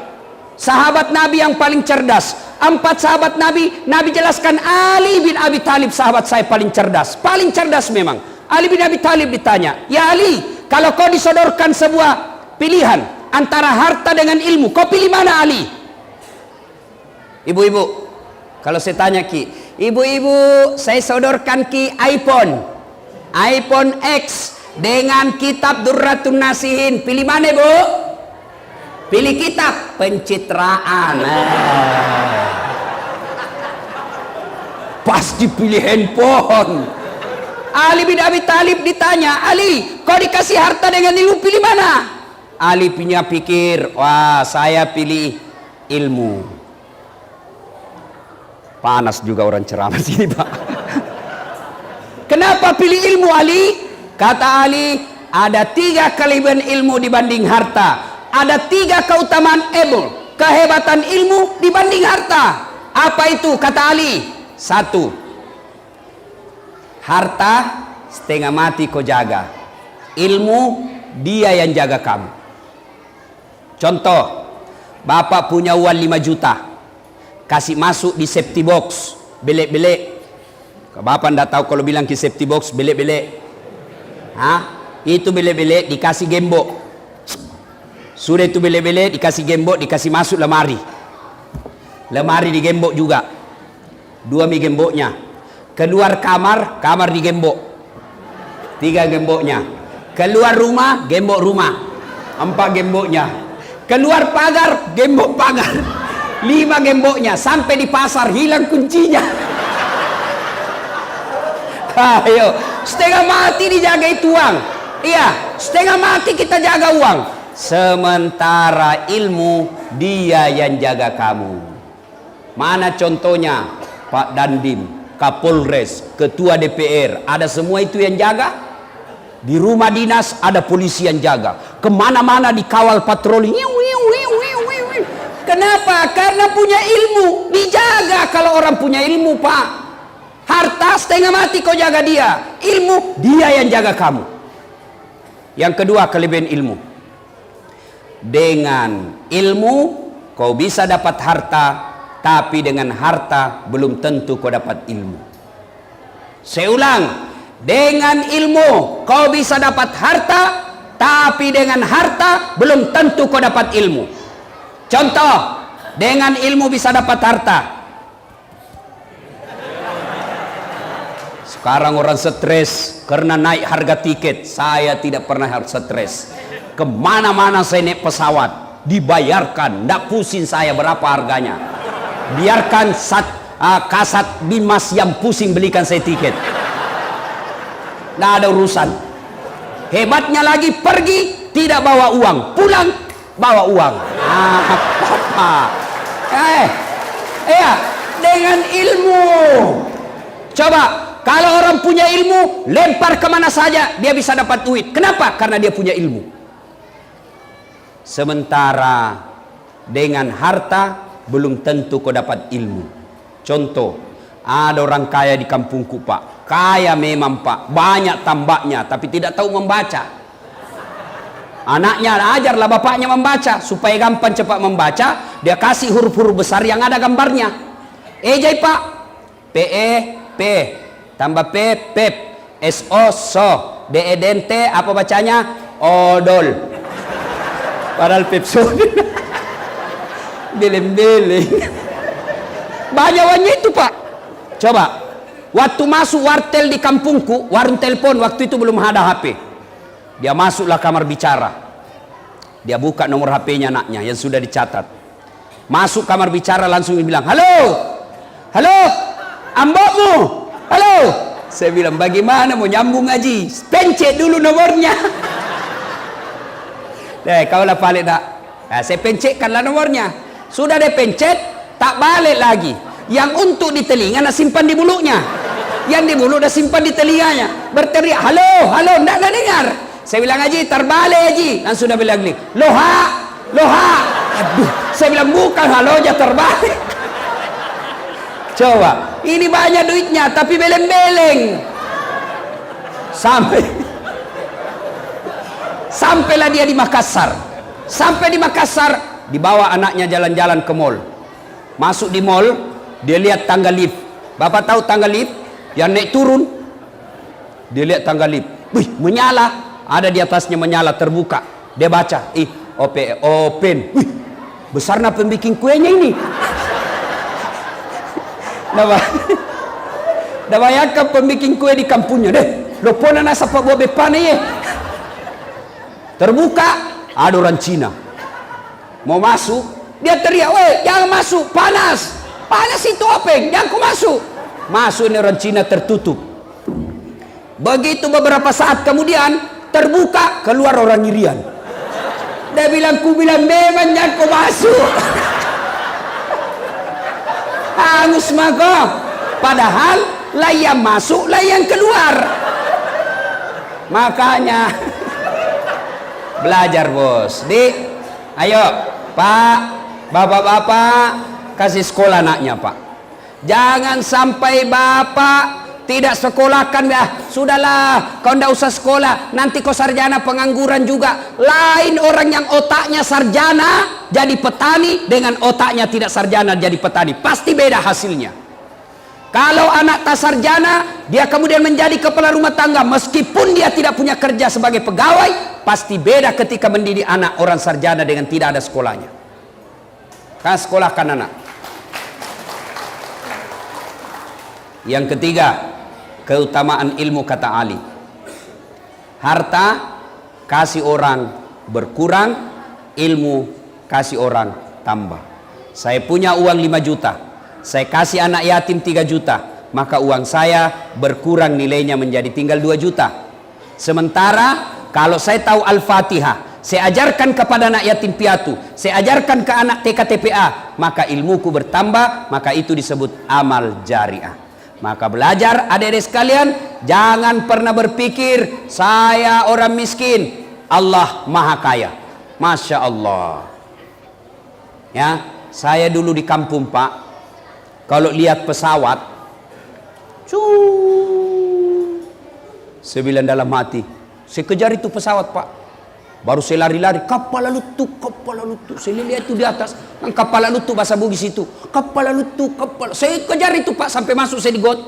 sahabat Nabi yang paling cerdas. 4 sahabat Nabi, Nabi jelaskan Ali bin Abi Thalib sahabat saya paling cerdas. Paling cerdas memang. Ali bin Abi Thalib ditanya, ya Ali, kalau kau disodorkan sebuah pilihan antara harta dengan ilmu, kau pilih mana Ali? Ibu-ibu, kalau saya tanya ki, ibu-ibu, saya sodorkan ki iPhone X dengan kitab Durratun Nasihin, pilih mana bu? Pilih kitab pencitraan. Pasti pilih handphone. Ali bin Abi Thalib ditanya, Ali, kau dikasih harta dengan ilmu, pilih mana? Ali punya pikir, wah saya pilih ilmu. Panas juga orang ceramah sini, Pak. Kenapa pilih ilmu, Ali? Kata Ali, ada 3 kelebihan ilmu dibanding harta. Ada 3 keutamaan kehebatan ilmu dibanding harta. Apa itu? Kata Ali. 1, harta setengah mati kau jaga, ilmu dia yang jaga kamu. Contoh, bapak punya uang 5 juta, kasih masuk di safety box, belek-belek. Bapak ndak tahu kalau bilang ke safety box belek-belek. Itu belek-belek dikasih gembok. Sudah itu bele-bele dikasih gembok, dikasih masuk lemari. Lemari digembok juga. 2 mi gemboknya. Keluar kamar, kamar digembok. 3 gemboknya. Keluar rumah, gembok rumah. 4 gemboknya. Keluar pagar, gembok pagar. 5 gemboknya. Sampai di pasar hilang kuncinya. Ayo, setengah mati dijaga itu uang. Iya, setengah mati kita jaga uang. Sementara ilmu dia yang jaga kamu. Mana contohnya? Pak Dandim, Kapolres, Ketua DPR, ada semua itu yang jaga. Di rumah dinas ada polisi yang jaga. Kemana-mana dikawal patroli. Kenapa? Karena punya ilmu. Dijaga kalau orang punya ilmu, Pak. Harta setengah mati kau jaga dia. Ilmu dia yang jaga kamu. Yang kedua, kelebihan ilmu. Dengan ilmu kau bisa dapat harta, tapi dengan harta belum tentu kau dapat ilmu. Saya ulang, dengan ilmu kau bisa dapat harta, tapi dengan harta belum tentu kau dapat ilmu. Contoh, dengan ilmu bisa dapat harta. Sekarang orang stres karena naik harga tiket. Saya tidak pernah harus stres. Kemana-mana saya naik pesawat, dibayarkan, tidak pusing saya berapa harganya. Biarkan kasat bimas yang pusing belikan saya tiket. Tidak ada urusan. Hebatnya lagi, pergi tidak bawa uang, pulang bawa uang. Dengan ilmu. Coba, kalau orang punya ilmu, lempar kemana saja dia bisa dapat duit. Kenapa? Karena dia punya ilmu. Sementara dengan harta belum tentu kau dapat ilmu. Contoh, ada orang kaya di kampungku, Pak. Kaya memang, Pak, banyak tambaknya, tapi tidak tahu membaca. Anaknya ajarlah bapaknya membaca supaya gampang cepat membaca. Dia kasih huruf-huruf besar yang ada gambarnya. Ejai, Pak. PE P tambah P pep, SO so, DE dente apa bacanya? Odol. Padahal Pepsodent. Beleng-beleng. Banyawannya itu, Pak. Coba, waktu masuk wartel di kampungku, warung telepon, waktu itu belum ada HP. Dia masuklah kamar bicara. Dia buka nomor HP-nya anaknya yang sudah dicatat. Masuk kamar bicara langsung bilang, halo, halo, ambokmu, halo. Saya bilang, bagaimana mau nyambung ngaji? Pencet dulu nomornya. Kau lah balik tak? Nah, saya pencetkanlah nomornya. Sudah dia pencet, tak balik lagi. Yang untuk di telinga nak simpan di mulutnya. Yang di mulut dah simpan di telinganya. Berteriak, halo, halo, tak ada dengar. Saya bilang, Haji, terbalik Haji. Langsung dah bilang, loha, loha. Aduh, saya bilang, bukan halo aja terbalik. Coba, ini banyak duitnya, tapi beleng-beleng. Sampailah dia di Makassar. Sampai di Makassar, dibawa anaknya jalan-jalan ke mall. Masuk di mall, dia lihat tangga lift. Bapak tahu tangga lift yang naik turun? Dia lihat tangga lift. Wih, menyala. Ada di atasnya menyala, terbuka. Dia baca, open. Wih, besarnya pembikin kuenya ini. Dah bayangkan pembikin kue di kampungnya deh. Lopona nasa pak buah bepane ye. Terbuka, ada orang Cina. Mau masuk, dia teriak, weh, jangan masuk, panas. Panas itu openg, jangan ku masuk. Masuk ini orang Cina, tertutup. Begitu beberapa saat kemudian, terbuka, keluar orang Irian. Dia bilang, ku bilang, memang jangan ku masuk. Hangus maka. Padahal, lah yang masuk, lah yang keluar. Makanya, belajar bos. Ayo Pak, bapak-bapak, kasih sekolah anaknya Pak. Jangan sampai bapak tidak sekolahkan, ya sudahlah, kau ndak usah sekolah, nanti kau sarjana pengangguran juga. Lain orang yang otaknya sarjana jadi petani dengan otaknya tidak sarjana jadi petani, pasti beda hasilnya. Kalau anak tak sarjana, dia kemudian menjadi kepala rumah tangga, meskipun dia tidak punya kerja sebagai pegawai, pasti beda ketika mendidik anak orang sarjana dengan tidak ada sekolahnya. Kan sekolahkan anak. Yang ketiga, keutamaan ilmu kata Ali. Harta kasih orang berkurang, ilmu kasih orang tambah. Saya punya uang 5 juta, saya kasih anak yatim 3 juta, maka uang saya berkurang nilainya menjadi tinggal 2 juta. Sementara kalau saya tahu Al-Fatihah, saya ajarkan kepada anak yatim piatu, saya ajarkan ke anak TK-TPA, maka ilmuku bertambah, maka itu disebut amal jariah. Maka belajar adik-adik sekalian, jangan pernah berpikir saya orang miskin, Allah maha kaya. Masya Allah. Ya, saya dulu di kampung Pak, kalau lihat pesawat, saya bilang dalam hati, saya kejar itu pesawat Pak. Baru saya lari-lari, kapal lalutu. Saya lihat itu di atas, kan kapal lalutu bahasa Bugis itu. Kapal lalutu. Saya kejar itu Pak sampai masuk saya di got.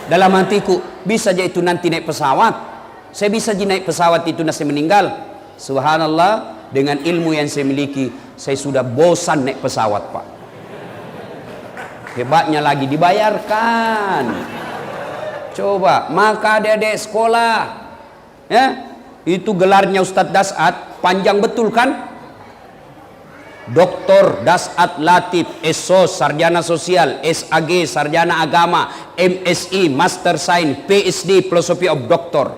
Dalam hatiku, bisa aja itu nanti naik pesawat. Saya bisa aja naik pesawat itu nanti meninggal. Subhanallah, dengan ilmu yang saya miliki, saya sudah bosan naik pesawat Pak. Hebatnya lagi dibayarkan. Coba, maka adik-adik sekolah, ya, itu gelarnya Ustadz Dasat panjang betul kan? Doktor Dasat Latif, SOS, Sarjana Sosial, SAG, Sarjana Agama, MSI, Master Sains, PhD, Philosophy of Doctor.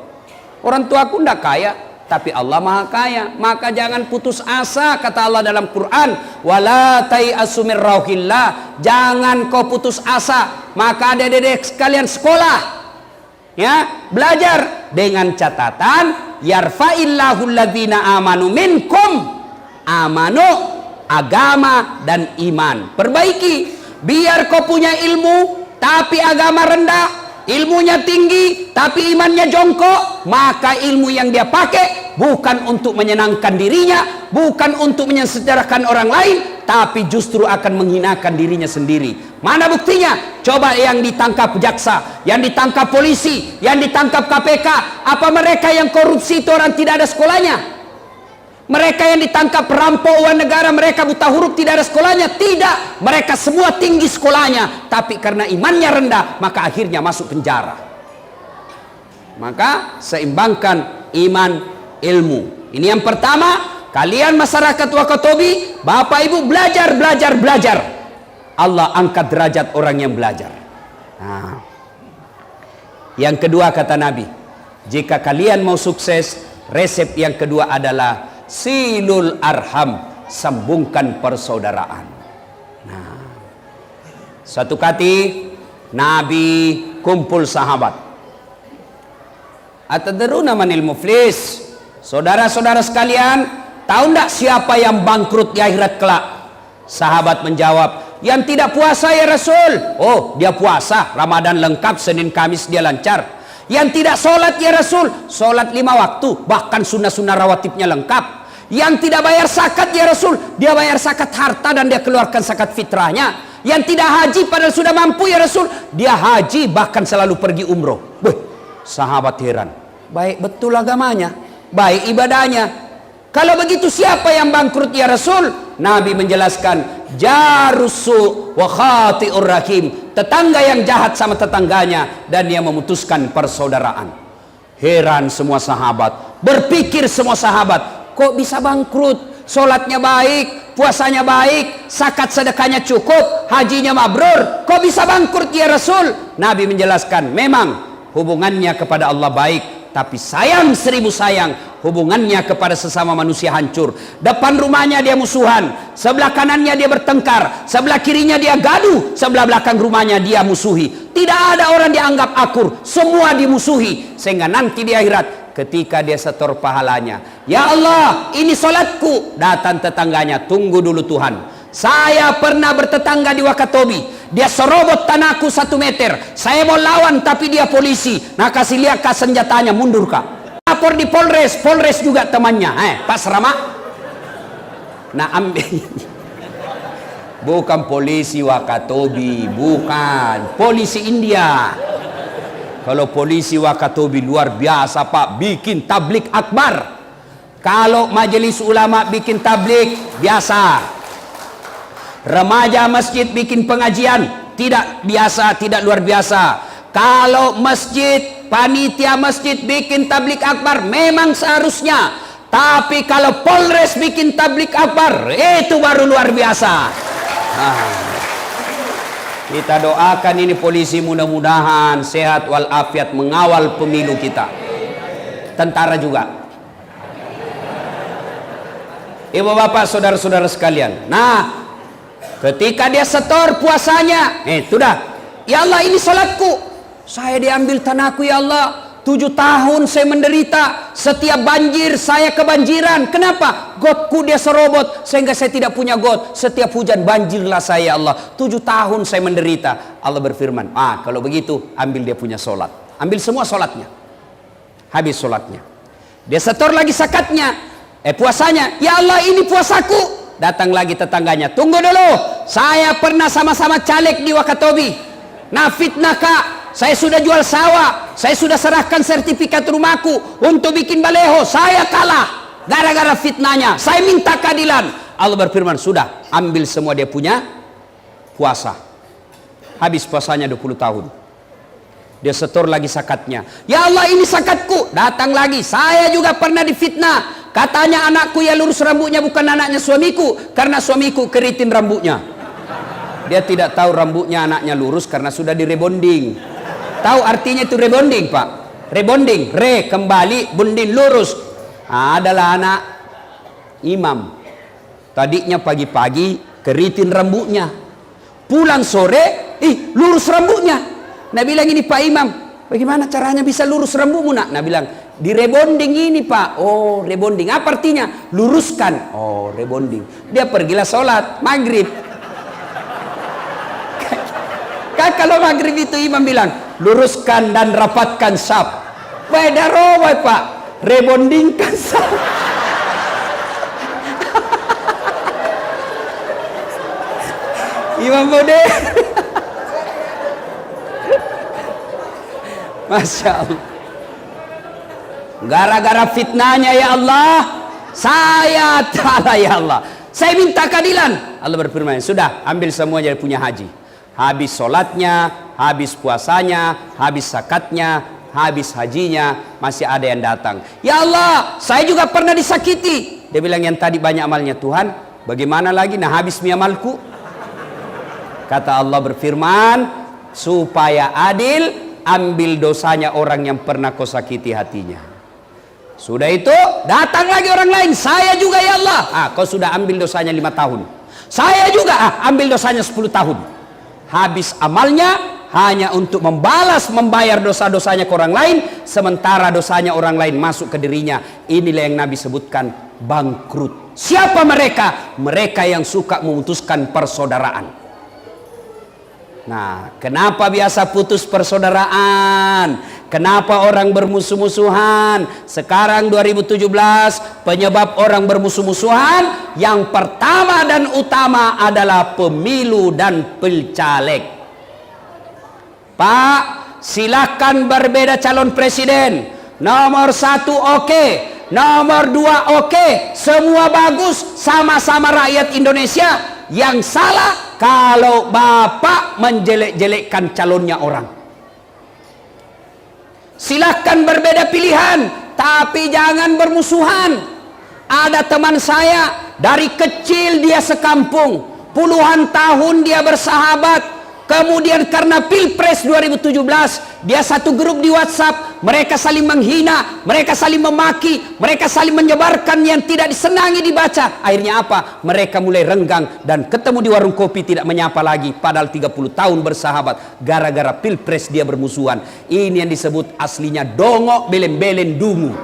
Orang tua aku tidak kaya, tapi Allah maha kaya. Maka jangan putus asa, kata Allah dalam Quran, wala tai'asu min rauhillah, jangan kau putus asa. Maka adik-adik sekalian sekolah, ya, belajar dengan catatan yarfa'illahu alladzina amanu minkum, amanu agama dan iman. Perbaiki, biar kau punya ilmu tapi agama rendah, ilmunya tinggi tapi imannya jongkok, maka ilmu yang dia pakai bukan untuk menyenangkan dirinya, bukan untuk mensejahterakan orang lain, tapi justru akan menghinakan dirinya sendiri. Mana buktinya? Coba yang ditangkap jaksa, yang ditangkap polisi, yang ditangkap KPK, apa mereka yang korupsi itu orang tidak ada sekolahnya? Mereka yang ditangkap perampok uang negara, mereka buta huruf tidak ada sekolahnya? Tidak, mereka semua tinggi sekolahnya, tapi karena imannya rendah, maka akhirnya masuk penjara. Maka seimbangkan iman, ilmu. Ini yang pertama. Kalian masyarakat Wakatobi, Bapak Ibu belajar. Allah angkat derajat orang yang belajar. Nah, yang kedua kata Nabi, jika kalian mau sukses, resep yang kedua adalah silul arham, sambungkan persaudaraan. Nah, suatu kali Nabi kumpul sahabat. Atadruna manil muflis? Saudara-saudara sekalian, tahu enggak siapa yang bangkrut di akhirat kelak? Sahabat menjawab, yang tidak puasa ya Rasul. Oh, dia puasa, Ramadan lengkap, Senin Kamis dia lancar. Yang tidak sholat ya Rasul, sholat 5 waktu, bahkan sunnah-sunnah rawatibnya lengkap. Yang tidak bayar zakat ya Rasul, dia bayar zakat harta dan dia keluarkan zakat fitrahnya. Yang tidak haji padahal sudah mampu ya Rasul, dia haji bahkan selalu pergi umroh. Sahabat heran, baik betul agamanya, baik ibadahnya. Kalau begitu siapa yang bangkrut ya Rasul? Nabi menjelaskan, jarusu wa khati'ur rahim, tetangga yang jahat sama tetangganya dan dia memutuskan persaudaraan. Heran semua sahabat, berpikir semua sahabat, kok bisa bangkrut? Sholatnya baik, puasanya baik, zakat sedekahnya cukup, hajinya mabrur, kok bisa bangkrut ya Rasul? Nabi menjelaskan, memang hubungannya kepada Allah baik, tapi sayang 1000 sayang, hubungannya kepada sesama manusia hancur. Depan rumahnya dia musuhan, sebelah kanannya dia bertengkar, sebelah kirinya dia gaduh, sebelah belakang rumahnya dia musuhi. Tidak ada orang dianggap akur, semua dimusuhi. Sehingga nanti di akhirat ketika dia setor pahalanya, ya Allah ini sholatku, datang tetangganya, tunggu dulu Tuhan, saya pernah bertetangga di Wakatobi, dia serobot tanahku 1 meter, saya mau lawan tapi dia polisi. Nah kasih lihat kah senjatanya, mundur kak, lapor di Polres, Polres juga temannya, Pak Serama. Nah ambil Bukan polisi Wakatobi, bukan. Polisi India. Kalau polisi Wakatobi luar biasa Pak, bikin tablik akbar. Kalau majelis ulama bikin tablik, biasa. Remaja masjid bikin pengajian, tidak biasa, tidak luar biasa. Kalau masjid, panitia masjid bikin tablik akbar, memang seharusnya. Tapi kalau Polres bikin tablik akbar, itu baru luar biasa. Kita doakan ini polisi mudah-mudahan sehat walafiat mengawal pemilu kita. Tentara juga. Ibu bapak saudara-saudara sekalian. Nah, ketika dia setor puasanya, sudah. Ya Allah, ini salatku. Saya diambil tanahku ya Allah. 7 tahun saya menderita. Setiap banjir saya kebanjiran. Kenapa? Gotku dia serobot sehingga saya tidak punya got. Setiap hujan banjirlah saya ya Allah. 7 tahun saya menderita. Allah berfirman, kalau begitu ambil dia punya solat. Ambil semua solatnya. Habis solatnya. Dia setor lagi zakatnya. Puasanya. Ya Allah, ini puasaku. Datang lagi tetangganya. Tunggu dulu. Saya pernah sama-sama caleg di Wakatobi. Nah, fitnah kak. Saya sudah jual sawah, saya sudah serahkan sertifikat rumahku untuk bikin baleho, saya kalah gara-gara fitnahnya, saya minta keadilan. Allah berfirman, sudah, ambil semua dia punya puasa. Habis puasanya 20 tahun. Dia setor lagi zakatnya. Ya Allah, ini zakatku. Datang lagi, saya juga pernah difitnah. Katanya anakku yang lurus rambutnya bukan anaknya suamiku, karena suamiku keritin rambutnya. Dia tidak tahu rambutnya anaknya lurus karena sudah direbonding. Tahu artinya itu rebonding Pak? Rebonding, kembali, bonding lurus. Adalah anak imam. Tadinya pagi-pagi keritin rambutnya. Pulang sore, lurus rambutnya. Nah bilang, ini Pak Imam, bagaimana caranya bisa lurus rambutmu nak? Nah bilang, di rebonding ini Pak. Oh, rebonding. Apa artinya? Luruskan. Oh, rebonding. Dia pergilah sholat maghrib. Kalau maghrib itu imam bilang, luruskan dan rapatkan saf. Beda rawai Pak, rebondingkan saf. Imam Bode. Masya Allah. Gara-gara fitnahnya ya Allah, saya ta'ala ya Allah, saya minta keadilan. Allah berfirman, sudah, ambil semuanya dari punya haji. Habis sholatnya, habis puasanya, habis zakatnya, habis hajinya, masih ada yang datang. Ya Allah, saya juga pernah disakiti. Dia bilang, yang tadi banyak amalnya Tuhan, bagaimana lagi? Nah habis mi amalku. Kata Allah berfirman, supaya adil, ambil dosanya orang yang pernah kau sakiti hatinya. Sudah itu, datang lagi orang lain. Saya juga ya Allah. Kau sudah ambil dosanya 5 tahun. Saya juga ambil dosanya 10 tahun. Habis amalnya hanya untuk membayar dosa-dosanya ke orang lain, sementara dosanya orang lain masuk ke dirinya. Inilah yang Nabi sebutkan bangkrut. Siapa mereka? Mereka yang suka memutuskan persaudaraan. Nah, kenapa biasa putus persaudaraan? Kenapa orang bermusuh-musuhan? Sekarang 2017, penyebab orang bermusuh-musuhan yang pertama dan utama adalah pemilu dan pilcaleg. Pak, silakan berbeda calon presiden. Nomor 1 oke, nomor 2 oke, semua bagus, sama-sama rakyat Indonesia. Yang salah kalau Bapak menjelek-jelekkan calonnya orang. Silahkan berbeda pilihan, tapi jangan bermusuhan. Ada teman saya, dari kecil dia sekampung, puluhan tahun dia bersahabat. Kemudian karena Pilpres 2017, dia satu grup di WhatsApp, mereka saling menghina, mereka saling memaki, mereka saling menyebarkan yang tidak disenangi dibaca. Akhirnya apa? Mereka mulai renggang dan ketemu di warung kopi tidak menyapa lagi, padahal 30 tahun bersahabat. Gara-gara Pilpres dia bermusuhan. Ini yang disebut aslinya dongok belen-belen dungu.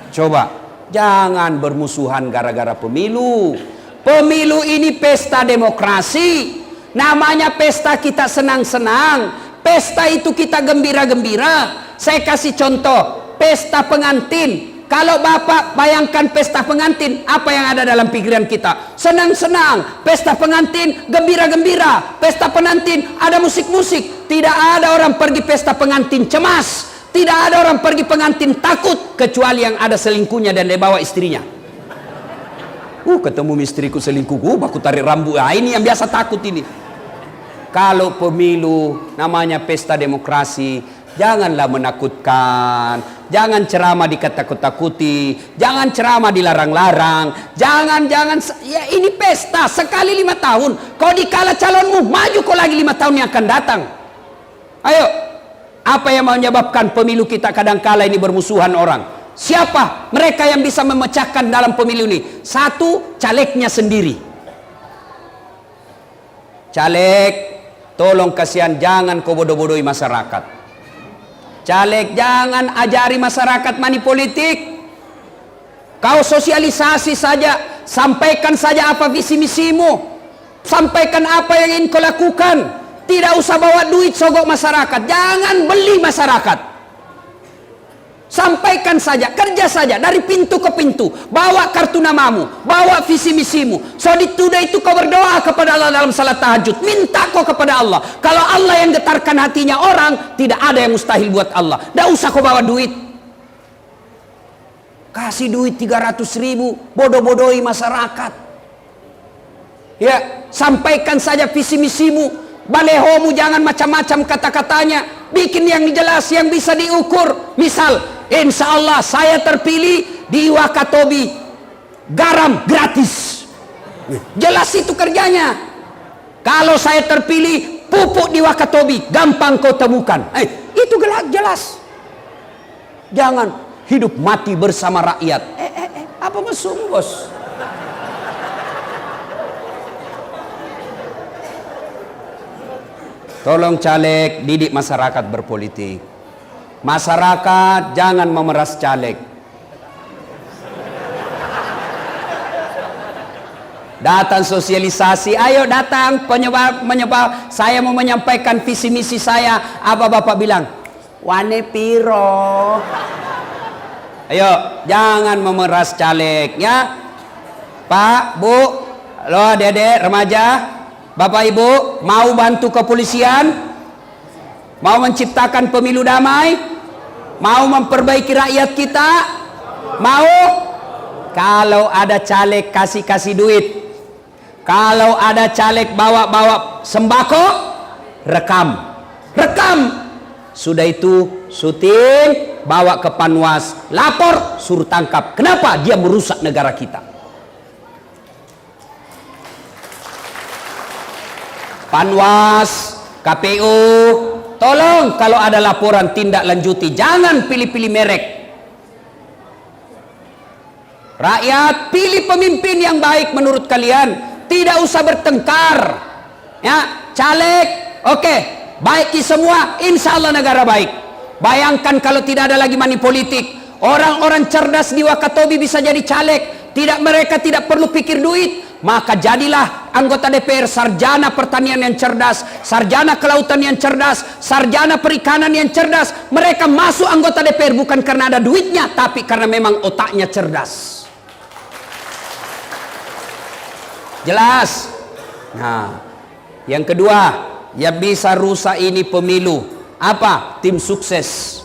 Coba, jangan bermusuhan gara-gara pemilu. Pemilu ini pesta demokrasi. Namanya pesta kita senang-senang. Pesta itu kita gembira-gembira. Saya kasih contoh, pesta pengantin. Kalau Bapak bayangkan pesta pengantin, apa yang ada dalam pikiran kita? Senang-senang, pesta pengantin, gembira-gembira, pesta pengantin, ada musik-musik. Tidak ada orang pergi pesta pengantin cemas. Tidak ada orang pergi pengantin takut, kecuali yang ada selingkuhnya dan dia bawa istrinya. Ketemu istriku selingkuh, aku tarik rambut. Ini yang biasa takut ini. Kalau pemilu namanya pesta demokrasi, janganlah menakutkan, jangan ceramah dikatakut-takuti, jangan ceramah dilarang-larang, jangan ya ini pesta sekali 5 tahun. Kau dikala calonmu, maju kau lagi 5 tahun yang akan datang. Ayo, apa yang menyebabkan pemilu kita kadang-kala ini bermusuhan orang? Siapa mereka yang bisa memecahkan dalam pemilu ini? Satu, calegnya sendiri. Caleg, tolong kasihan, jangan kau bodoh-bodohi masyarakat. Caleg, jangan ajari masyarakat money politik. Kau sosialisasi saja, sampaikan saja apa visi misimu, sampaikan apa yang ingin kau lakukan. Tidak usah bawa duit sogok masyarakat, jangan beli masyarakat. Sampaikan saja, kerja saja dari pintu ke pintu, bawa kartu namamu, bawa visi misimu. So itu kau berdoa kepada Allah dalam salat tahajud, minta kau kepada Allah. Kalau Allah yang getarkan hatinya orang, tidak ada yang mustahil buat Allah. Tidak usah kau bawa duit. Kasih duit 300.000, bodoh-bodohi masyarakat. Ya, sampaikan saja visi misimu. Balehomu jangan macam-macam kata-katanya. Bikin yang jelas, yang bisa diukur. Misal, insya Allah saya terpilih di Wakatobi, garam gratis. Jelas itu kerjanya. Kalau saya terpilih, pupuk di Wakatobi gampang kau temukan. Itu jelas. Jangan hidup mati bersama rakyat. Apa mesum, bos? Tolong caleg, didik masyarakat berpolitik. Masyarakat jangan memeras caleg. Datang sosialisasi, ayo datang penyebab saya mau menyampaikan visi misi saya. Apa Bapak bilang? Wane piro. Ayo, jangan memeras caleg ya. Pak, Bu, lo Dede, remaja, Bapak Ibu, mau bantu kepolisian? Mau menciptakan pemilu damai? Mau memperbaiki rakyat kita? Mau? Kalau ada caleg kasih duit. Kalau ada caleg bawa sembako, rekam. Sudah itu syuting, bawa ke Panwas, lapor, suruh tangkap. Kenapa? Dia merusak negara kita. Panwas, KPU, tolong kalau ada laporan tindak lanjuti, jangan pilih-pilih merek. Rakyat, pilih pemimpin yang baik menurut kalian, tidak usah bertengkar. Ya, caleg, oke, baiki semua, insya Allah negara baik. Bayangkan kalau tidak ada lagi money politik, orang-orang cerdas di Wakatobi bisa jadi caleg. Mereka tidak perlu pikir duit. Maka jadilah anggota DPR sarjana pertanian yang cerdas, sarjana kelautan yang cerdas, sarjana perikanan yang cerdas. Mereka masuk anggota DPR bukan karena ada duitnya, tapi karena memang otaknya cerdas. Jelas? Nah, yang kedua, yang bisa rusak ini pemilu. Apa? Tim sukses.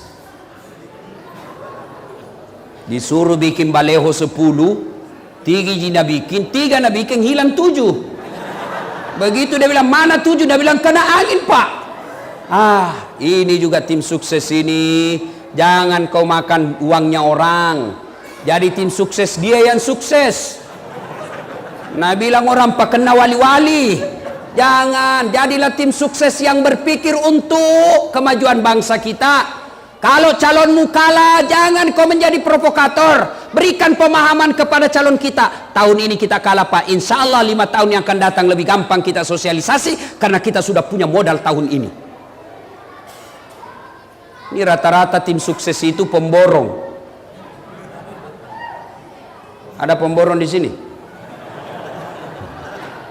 Disuruh bikin baleho 10, 3 nak bikin hilang 7. Begitu dia bilang mana 7, dia bilang kena angin Pak. Ini juga tim sukses ini. Jangan kau makan uangnya orang. Jadi tim sukses dia yang sukses. Nah bilang orang Pak kena wali-wali. Jangan, jadilah tim sukses yang berpikir untuk kemajuan bangsa kita. Kalau calonmu kalah, jangan kau menjadi provokator. Berikan pemahaman kepada calon kita. Tahun ini kita kalah Pak, insya Allah 5 tahun yang akan datang lebih gampang kita sosialisasi, karena kita sudah punya modal tahun ini. Ini rata-rata tim sukses itu pemborong. Ada pemborong di sini?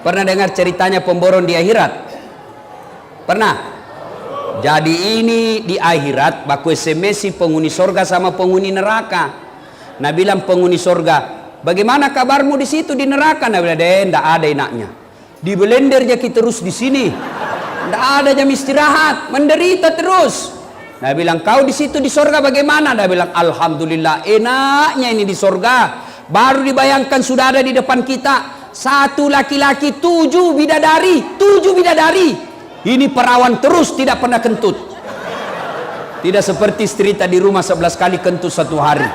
Pernah dengar ceritanya pemborong di akhirat? Pernah? Jadi ini di akhirat baku SMS penghuni sorga sama penghuni neraka. Nabi bilang penghuni sorga, bagaimana kabarmu di situ di neraka? Nabi bilang, tidak ada enaknya. Di belender aja kita terus di sini. Tidak ada jam istirahat, menderita terus. Nabi bilang, kau di situ di sorga bagaimana? Nabi bilang, alhamdulillah, enaknya ini di sorga. Baru dibayangkan sudah ada di depan kita. 1 laki-laki, 7 bidadari. 7 bidadari. Ini perawan terus, tidak pernah kentut. Tidak seperti cerita di rumah 11 kali kentut 1 hari.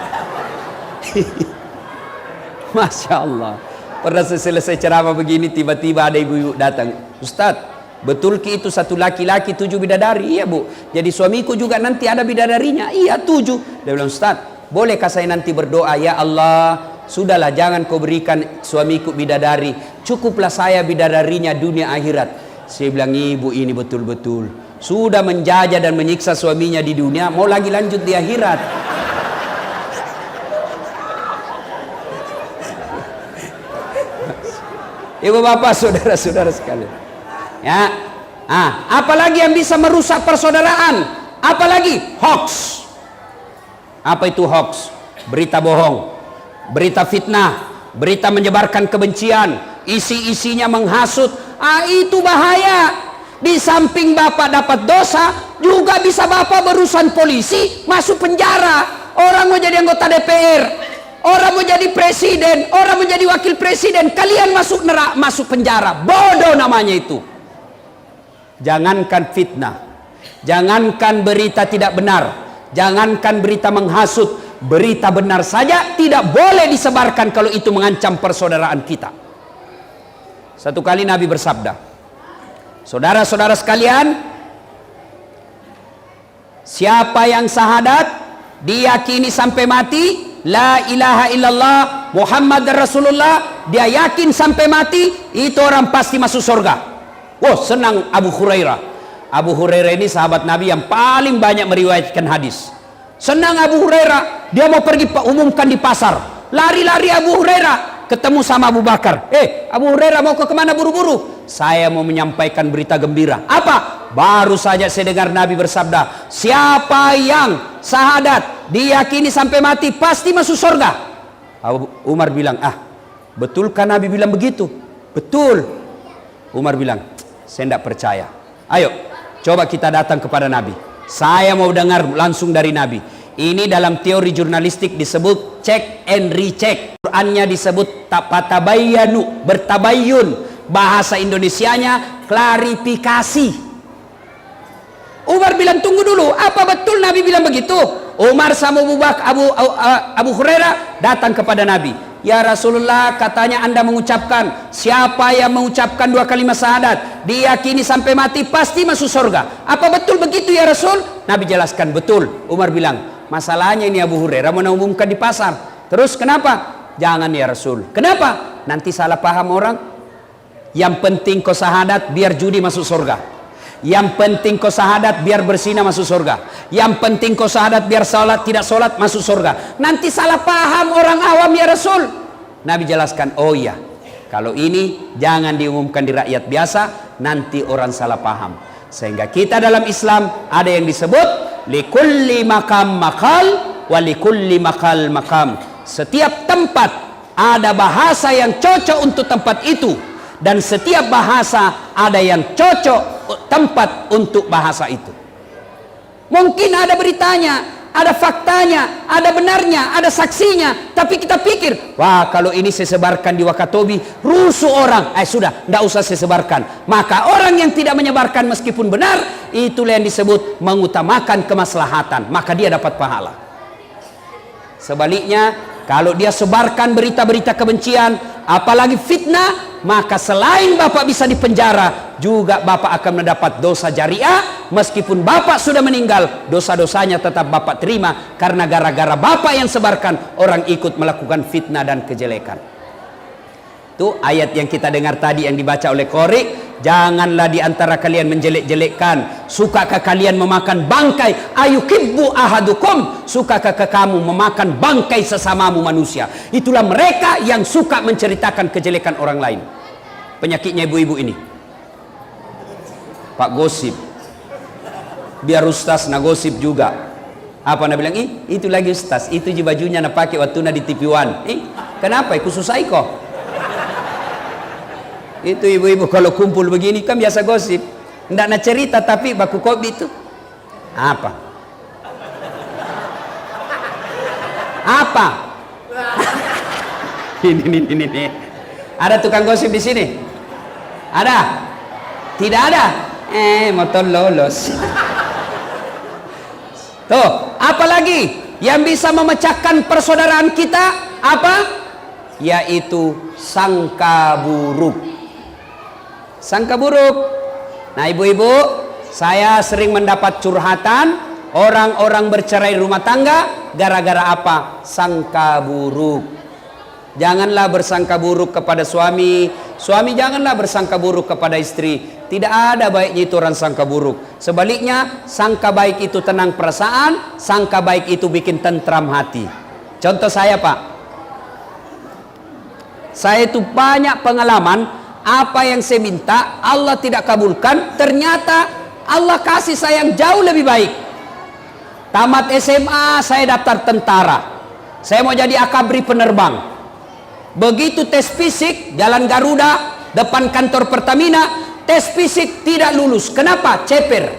Masya Allah. Pernah selesai ceramah begini, tiba-tiba ada ibu-ibu datang. Ustadz, betul ki itu 1 laki-laki 7 bidadari? Iya bu. Jadi suamiku juga nanti ada bidadarinya? Iya 7. Dia bilang, Ustadz, bolehkah saya nanti berdoa? Ya Allah, sudahlah jangan kau berikan suamiku bidadari. Cukuplah saya bidadarinya dunia akhirat. Saya bilang, ibu ini betul-betul sudah menjajah dan menyiksa suaminya di dunia, mau lagi lanjut di akhirat. Ibu bapak, saudara-saudara sekalian. Ya, apalagi yang bisa merusak persaudaraan? Apalagi hoax. Apa itu hoax? Berita bohong, berita fitnah, berita menyebarkan kebencian, isi-isinya menghasut. Itu bahaya. Di samping bapak dapat dosa, juga bisa bapak berurusan polisi, masuk penjara. Orang mau jadi anggota DPR, orang mau jadi presiden, orang mau jadi wakil presiden, kalian masuk penjara. Bodoh namanya itu. Jangankan fitnah, jangankan berita tidak benar, jangankan berita menghasut, berita benar saja tidak boleh disebarkan kalau itu mengancam persaudaraan kita. Satu kali Nabi bersabda, saudara-saudara sekalian, siapa yang syahadat diyakini sampai mati, la ilaha illallah Muhammad Rasulullah, dia yakin sampai mati, itu orang pasti masuk surga. Wah, senang Abu Hurairah. Abu Hurairah ini sahabat Nabi yang paling banyak meriwayatkan hadis. Senang Abu Hurairah, dia mau pergi umumkan di pasar. Lari-lari Abu Hurairah, ketemu sama Abu Bakar. Abu Hurairah mau ke kemana buru-buru? Saya mau menyampaikan berita gembira. Apa? Baru saja saya dengar Nabi bersabda, siapa yang syahadat diyakini sampai mati pasti masuk surga. Umar bilang, betulkah Nabi bilang begitu? Betul. Umar bilang, saya tidak percaya. Ayo, coba kita datang kepada Nabi. Saya mau dengar langsung dari Nabi. Ini dalam teori jurnalistik disebut check and recheck. Qurannya disebut patabayanu, bertabayun. Bahasa Indonesianya klarifikasi. Umar bilang, tunggu dulu, apa betul Nabi bilang begitu? Umar sama Abu Hurairah datang kepada Nabi. Ya Rasulullah, katanya Anda mengucapkan, siapa yang mengucapkan 2 kalimat syahadat diyakini sampai mati pasti masuk surga. Apa betul begitu ya Rasul? Nabi jelaskan, betul. Umar bilang, masalahnya ini Abu Hurairah mau umumkan di pasar. Terus kenapa? Jangan ya Rasul. Kenapa? Nanti salah paham orang. Yang penting kau syahadat biar judi masuk surga. Yang penting kau syahadat biar berzina masuk surga. Yang penting kau syahadat biar salat tidak salat masuk surga. Nanti salah paham orang awam ya Rasul. Nabi jelaskan, oh iya, kalau ini jangan diumumkan di rakyat biasa, nanti orang salah paham. Sehingga kita dalam Islam ada yang disebut likulli makam makal wa likulli makal makam. Setiap tempat ada bahasa yang cocok untuk tempat itu, dan setiap bahasa ada yang cocok tempat untuk bahasa itu. Mungkin ada beritanya, ada faktanya, ada benarnya, ada saksinya, tapi kita pikir, wah kalau ini saya sebarkan di Wakatobi rusuh orang, sudah, tidak usah saya sebarkan. Maka orang yang tidak menyebarkan meskipun benar, itulah yang disebut mengutamakan kemaslahatan, maka dia dapat pahala. Sebaliknya, kalau dia sebarkan berita-berita kebencian, apalagi fitnah, maka selain bapak bisa dipenjara, juga bapak akan mendapat dosa jariah. Meskipun bapak sudah meninggal, dosa-dosanya tetap bapak terima, karena gara-gara bapak yang sebarkan, orang ikut melakukan fitnah dan kejelekan. Itu ayat yang kita dengar tadi yang dibaca oleh Qori. Janganlah diantara kalian menjelek-jelekkan. Sukakah kalian memakan bangkai? Ayukibbu ahadukum, sukakah kamu memakan bangkai sesamamu manusia? Itulah mereka yang suka menceritakan kejelekan orang lain. Penyakitnya ibu-ibu ini, Pak gosip. Biar ustaz na gosip juga. Apa nak bilang? Itu lagi ustaz, itu je bajunya nak pakai waktu nak di TV One. Kenapa? Aku susah kok. Itu ibu-ibu kalau kumpul begini kan biasa gosip. Ndak nak cerita tapi baku kopi itu. Apa? Apa? Ini. Ada tukang gosip di sini? Ada? Tidak ada? Motor lolos. Tuh, apa lagi yang bisa memecahkan persaudaraan kita? Apa? Yaitu sangka buruk. Sangka buruk. Nah, ibu-ibu, saya sering mendapat curhatan orang-orang bercerai rumah tangga gara-gara apa? Sangka buruk. Janganlah bersangka buruk kepada suami. Suami janganlah bersangka buruk kepada istri. Tidak ada baiknya itu orang sangka buruk. Sebaliknya, sangka baik itu tenang perasaan, sangka baik itu bikin tentram hati. Contoh saya, Pak. Saya itu banyak pengalaman, apa yang saya minta Allah tidak kabulkan, ternyata Allah kasih saya yang jauh lebih baik. Tamat SMA, saya daftar tentara. Saya mau jadi akabri penerbang. Begitu tes fisik, Jalan Garuda, depan kantor Pertamina, tes fisik tidak lulus. Kenapa? Ceper.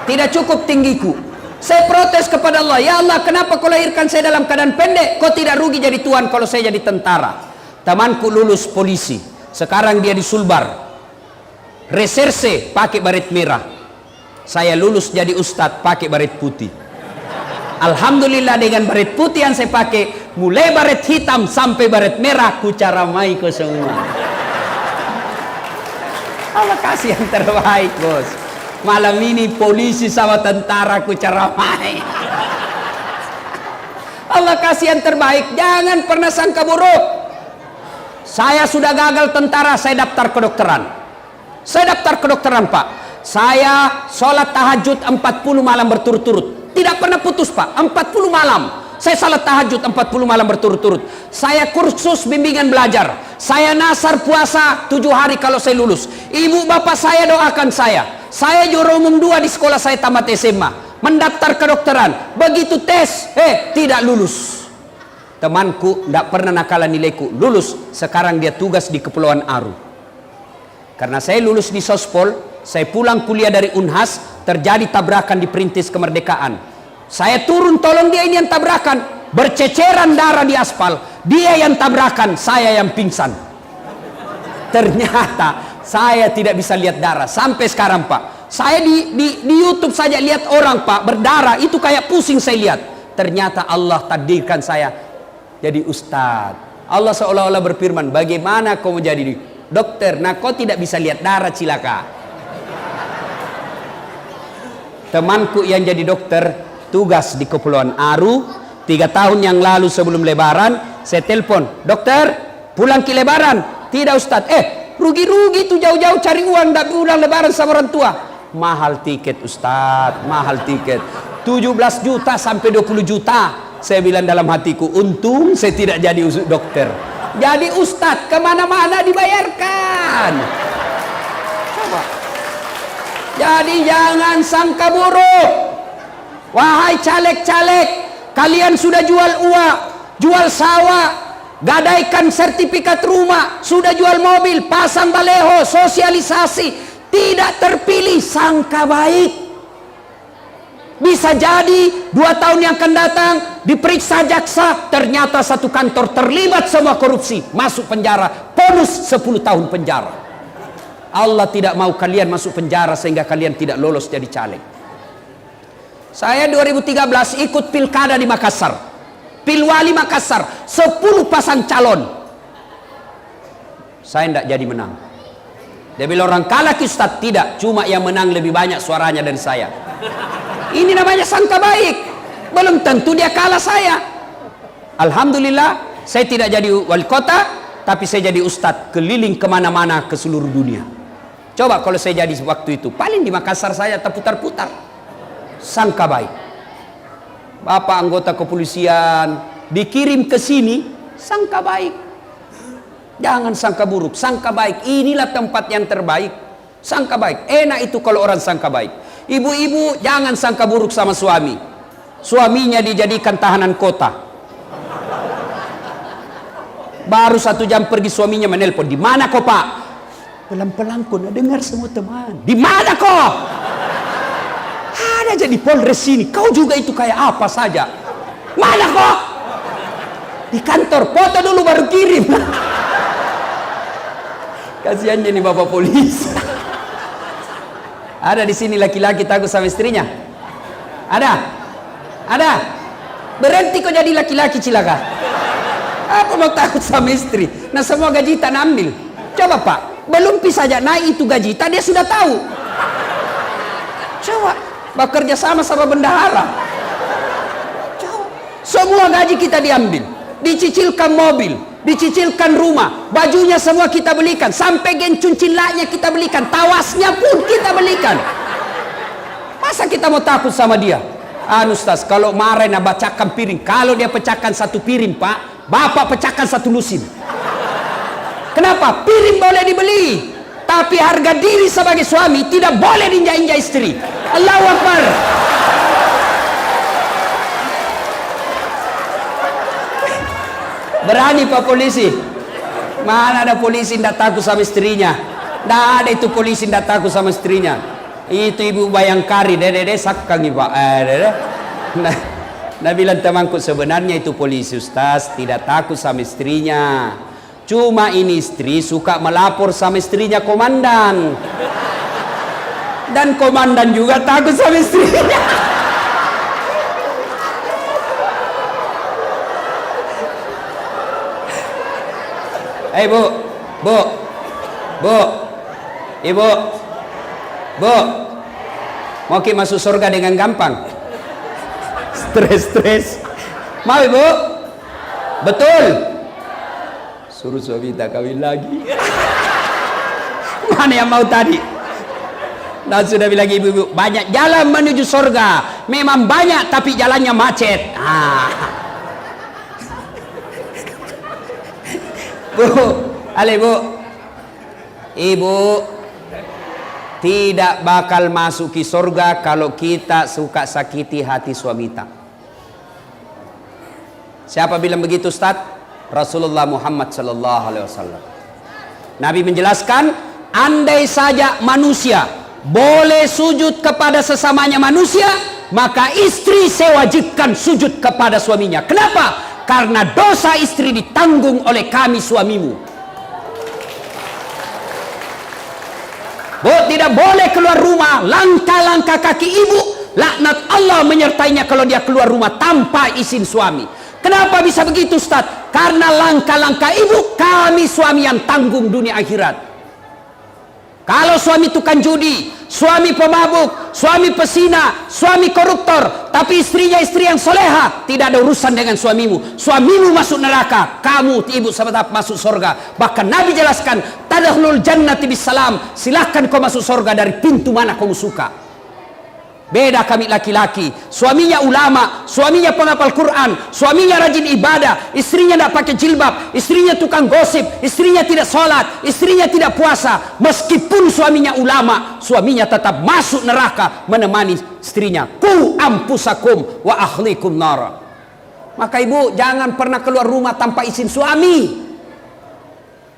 Tidak cukup tinggiku. Saya protes kepada Allah, ya Allah, kenapa kau lahirkan saya dalam keadaan pendek? Kau tidak rugi jadi tuan kalau saya jadi tentara. Temanku lulus polisi, sekarang dia di Sulbar, reserse pakai baret merah. Saya lulus jadi ustadz pakai baret putih. Alhamdulillah dengan baret putih yang saya pakai, mulai baret hitam sampai baret merah, ku caramai ke semua. Allah kasih yang terbaik, bos. Malam ini polisi sama tentara ku caramai. Allah kasih yang terbaik. Jangan pernah sangka buruk. Saya sudah gagal tentara, saya daftar kedokteran. Saya daftar kedokteran, Pak. Saya sholat tahajud 40 malam berturut-turut. Tidak pernah putus, Pak. 40 malam. Saya salat tahajud 40 malam berturut-turut. Saya kursus bimbingan belajar. Saya nasar puasa 7 hari kalau saya lulus. Ibu bapak saya doakan saya. Saya juara umum 2 di sekolah saya tamat SMA. Mendaftar kedokteran. Begitu tes, tidak lulus. Temanku tidak pernah nakalan nilaiku. Lulus. Sekarang dia tugas di Kepulauan Aru. Karena saya lulus di Sospol, saya pulang kuliah dari Unhas, terjadi tabrakan di Perintis Kemerdekaan. Saya turun tolong dia, ini yang tabrakan, berceceran darah di aspal. Dia yang tabrakan, saya yang pingsan. Ternyata saya tidak bisa lihat darah sampai sekarang, Pak. Saya di YouTube saja lihat orang, Pak, berdarah, itu kayak pusing saya lihat. Ternyata Allah takdirkan saya jadi ustadz. Allah seolah-olah berfirman, bagaimana kau menjadi dokter? Nah, kau tidak bisa lihat darah, cilaka. Temanku yang jadi dokter tugas di Kepulauan Aru 3 tahun yang lalu sebelum lebaran, saya telepon, dokter pulang ke lebaran? Tidak Ustadz. Rugi-rugi tuh jauh-jauh cari uang, tidak pulang lebaran sama orang tua. Mahal tiket Ustadz, mahal tiket 17 juta sampai 20 juta. Saya bilang dalam hatiku, untung saya tidak jadi dokter, jadi Ustadz, kemana-mana dibayarkan. Coba. Jadi jangan sangka buruk. Wahai caleg-caleg, kalian sudah jual uang, jual sawah, gadaikan sertifikat rumah, sudah jual mobil, pasang baleho, sosialisasi, tidak terpilih, sangka baik. Bisa jadi 2 tahun yang akan datang diperiksa jaksa, ternyata satu kantor terlibat semua korupsi, masuk penjara, bonus 10 tahun penjara. Allah tidak mau kalian masuk penjara sehingga kalian tidak lolos jadi caleg. Saya 2013 ikut pilkada di Makassar, Pilwali Makassar, 10 pasang calon. Saya tidak jadi menang. Dia bilang orang kalah Ustaz, tidak, cuma yang menang lebih banyak suaranya dari saya. Ini namanya sangka baik. Belum tentu dia kalah saya. Alhamdulillah, saya tidak jadi wali kota, tapi saya jadi ustadz keliling kemana-mana ke seluruh dunia. Coba kalau saya jadi waktu itu, paling di Makassar saya terputar-putar. Sangka baik. Bapak anggota kepolisian dikirim ke sini, sangka baik. Jangan sangka buruk, sangka baik. Inilah tempat yang terbaik. Sangka baik. Enak itu kalau orang sangka baik. Ibu-ibu jangan sangka buruk sama suami. suaminya dijadikan tahanan kota. Baru 1 jam pergi suaminya menelpon, di mana kau Pak? Pelan-pelan kau dengar semua teman. Di mana kau? Ada jadi Polres sini. Kau juga itu kayak apa saja. Mana kau? Di kantor. Foto dulu baru kirim. Kasihannya nih bapak polisi. Ada di sini laki-laki takut sama istrinya? Ada? Ada? Berhenti kau jadi laki-laki cilaka. Apa mau takut sama istri? Nah semua gaji tak ambil. Coba Pak, belum bisa saja naik itu gaji, dia sudah tahu. Coba bekerja sama bendahara. Coba. Semua gaji kita diambil, dicicilkan mobil, dicicilkan rumah, bajunya semua kita belikan, sampai gencun cilaknya kita belikan, tawasnya pun kita belikan. Masa kita mau takut sama dia? Ustaz, kalau marah nak bacakan piring, kalau dia pecahkan 1 piring Pak, bapak pecahkan 1 lusin. Kenapa? Piring boleh dibeli, tapi harga diri sebagai suami tidak boleh diinjak-injak istri. Allahu Akbar. Berani Pak polisi? Mana ada polisi tidak takut sama istrinya? Tidak ada itu polisi tidak takut sama istrinya. Itu Ibu Bayangkari, dede sakang Pak. Nah bilang temanku, sebenarnya itu polisi Ustaz, tidak takut sama istrinya. Cuma ini istri suka melapor sama istrinya komandan. Dan komandan juga takut sama istrinya. Bu, Ibu, Bu, mau masuk surga dengan gampang? Stres. Mau Ibu? Betul. Suruh suami tak kawin lagi. Mana yang mau tadi? Nah sudah bilang ibu-ibu, banyak jalan menuju surga. Memang banyak tapi jalannya macet. Bu, Ibu tidak bakal masuki surga kalau kita suka sakiti hati suami kita. Siapa bilang begitu Ustaz? Rasulullah Muhammad sallallahu alaihi wasallam. Nabi menjelaskan, andai saja manusia boleh sujud kepada sesamanya manusia, maka istri saya wajibkan sujud kepada suaminya. Kenapa? Karena dosa istri ditanggung oleh kami suamimu. Bu, tidak boleh keluar rumah langkah-langkah kaki ibu, laknat Allah menyertainya kalau dia keluar rumah tanpa izin suami. Kenapa bisa begitu Ustaz? Karena langkah-langkah ibu kami suami yang tanggung dunia akhirat. Kalau suami tukang judi, suami pemabuk, suami pesina, suami koruptor, tapi istrinya istri yang soleha, tidak ada urusan dengan suamimu. Suamimu masuk neraka, kamu ibu tetap masuk surga. Bahkan Nabi jelaskan, tadkhulul jannati bisalam, silahkan kau masuk surga dari pintu mana kau suka. Beda kami laki-laki, suaminya ulama, suaminya penghafal Quran, suaminya rajin ibadah, istrinya tidak pakai jilbab, istrinya tukang gosip, istrinya tidak sholat, istrinya tidak puasa. Meskipun suaminya ulama, suaminya tetap masuk neraka menemani istrinya. Qu anfusakum wa ahlikum nar. Maka ibu jangan pernah keluar rumah tanpa izin suami.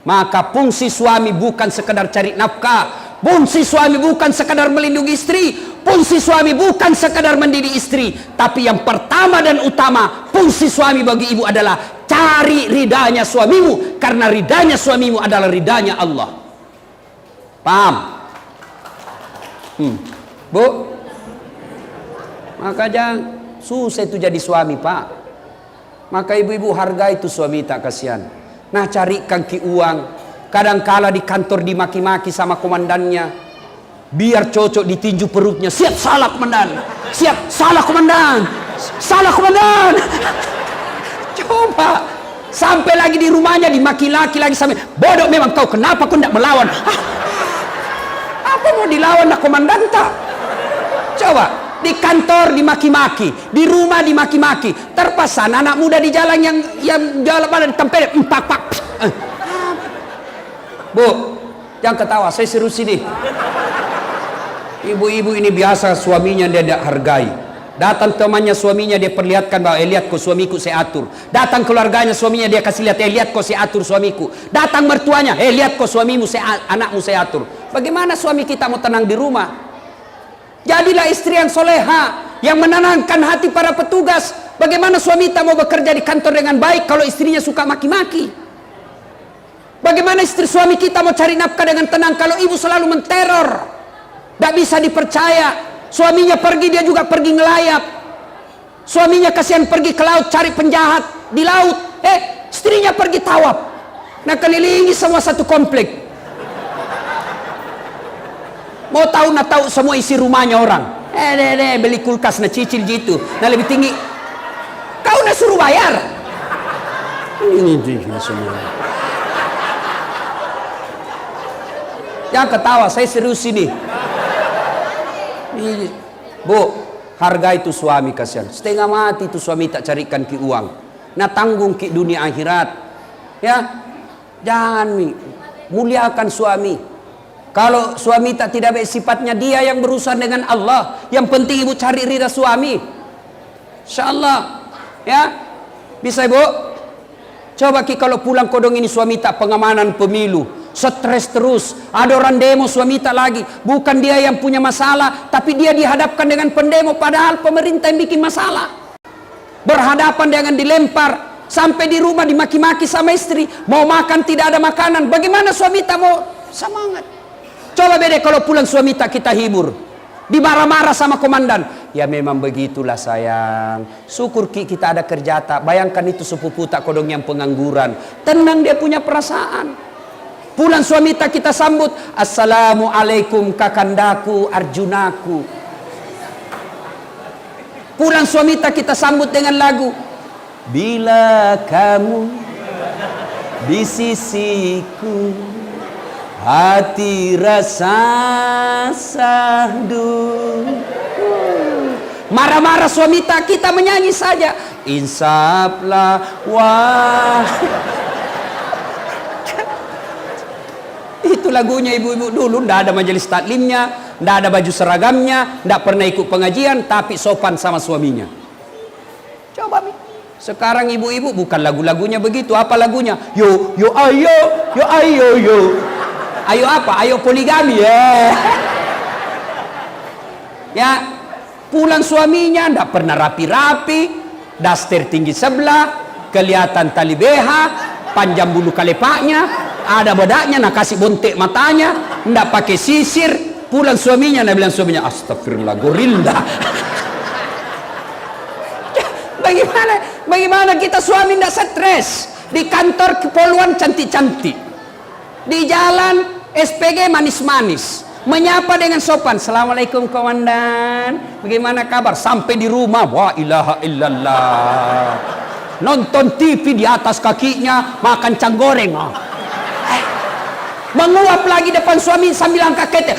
Maka fungsi suami bukan sekedar cari nafkah, fungsi suami bukan sekedar melindungi istri, fungsi suami bukan sekedar mendidik istri, tapi yang pertama dan utama, fungsi suami bagi ibu adalah cari ridanya suamimu, karena ridanya suamimu adalah ridanya Allah. Paham? Bu, maka jangan susah itu jadi suami Pak. Maka ibu-ibu hargai itu suami, tak kasihan. Nah carikan ki uang, kadangkala di kantor dimaki-maki sama komandannya, biar cocok ditinju perutnya. Siap salah komandan, siap salah komandan, salah komandan. Coba sampai lagi di rumahnya dimaki laki lagi sampai bodoh memang kau, kenapa kau tidak melawan? Apa mau dilawan nak komandan tak? Coba di kantor dimaki-maki, di rumah dimaki-maki, terpasan anak muda di jalan yang jalan pada ditempel empak-pak. Bu, jangan ketawa, saya serius ini. Ibu-ibu ini biasa suaminya dia tidak hargai. Datang temannya suaminya, dia perlihatkan bahwa lihat kok suamiku saya atur. Datang keluarganya suaminya, dia kasih lihat, lihat kok saya atur suamiku. Datang mertuanya, lihat kok suamimu anakmu saya atur. Bagaimana suami kita mau tenang di rumah? Jadilah istri yang soleha, yang menenangkan hati para petugas. Bagaimana suami kita mau bekerja di kantor dengan baik kalau istrinya suka maki-maki? Bagaimana istri suami kita mau cari nafkah dengan tenang kalau ibu selalu menteror? Tidak bisa dipercaya. Suaminya pergi, dia juga pergi ngelayap. Suaminya kasihan pergi ke laut cari penjahat di laut. Istrinya pergi tawaf. Nah, kelilingi semua satu komplek. Mau tahu nak tahu semua isi rumahnya orang. Beli kulkas na cicil gitu. Nah lebih tinggi. Kau nak suruh bayar. Ini semua. Jangan ketawa, saya serius ini. Bu, harga itu suami kasihan. Setengah mati itu suami tak carikan ki uang. Nah tanggung ki dunia akhirat. Ya, jangan muliakan suami. Kalau suami tak tidak baik sifatnya, dia yang berurusan dengan Allah. Yang penting ibu cari ridha suami. Insyaallah. Ya, bisa ibu. Coba ki kalau pulang kodong ini suami tak pengamanan pemilu. Stres terus, ada orang demo suami tak lagi. Bukan dia yang punya masalah, tapi dia dihadapkan dengan pendemo, padahal pemerintah yang bikin masalah. Berhadapan dengan dilempar, sampai di rumah dimaki-maki sama istri. Mau makan tidak ada makanan. Bagaimana suami tak mau semangat? Coba beda kalau pulang suami tak kita hibur, dimarah-marah sama komandan. Ya memang begitulah sayang. Syukur kita ada kerja tak. Bayangkan itu sepupu tak kodong yang pengangguran. Tenang, dia punya perasaan. Pulang suami tak kita sambut, assalamualaikum kakandaku Arjunaku. Pulang suami tak kita sambut dengan lagu, bila kamu di sisiku, hati rasa sahdu. Marah-marah suami tak kita menyanyi saja, insaflah wah. Itu lagunya ibu-ibu dulu. Ndak ada majelis taklimnya, ndak ada baju seragamnya, ndak pernah ikut pengajian, tapi sopan sama suaminya. Coba sekarang ibu-ibu bukan lagu-lagunya begitu. Apa lagunya? Yo ayo, yo ayo yo. Ayo apa? Ayo poligami ya. Ya, pulang suaminya ndak pernah rapi-rapi, daster tinggi sebelah, kelihatan tali BH, panjang bulu kalepaknya. Ada bedaknya, nak kasih bontek matanya, ndak pakai sisir. Pulang suaminya, nak bilang suaminya, astagfirullah, gorilla. Bagaimana kita suami ndak stres? Di kantor kepoluan cantik-cantik, di jalan SPG manis-manis, menyapa dengan sopan, assalamualaikum komandan, bagaimana kabar? Sampai di rumah, wa ilaha illallah, nonton TV di atas kakinya, makan canggoreng. Menguap lagi depan suami sambil angkat kete.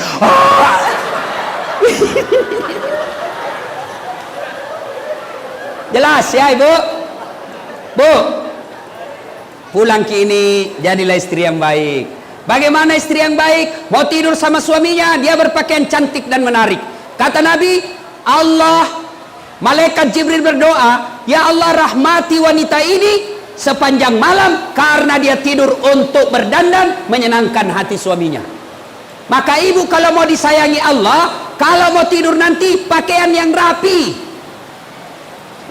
Jelas ya ibu? Bu, pulang ke ini jadilah istri yang baik. Bagaimana istri yang baik? Mau tidur sama suaminya, dia berpakaian cantik dan menarik. Kata Nabi, malaikat Jibril berdoa, ya Allah rahmati wanita ini sepanjang malam karena dia tidur untuk berdandan menyenangkan hati suaminya. Maka ibu kalau mau disayangi Allah, kalau mau tidur nanti pakaian yang rapi.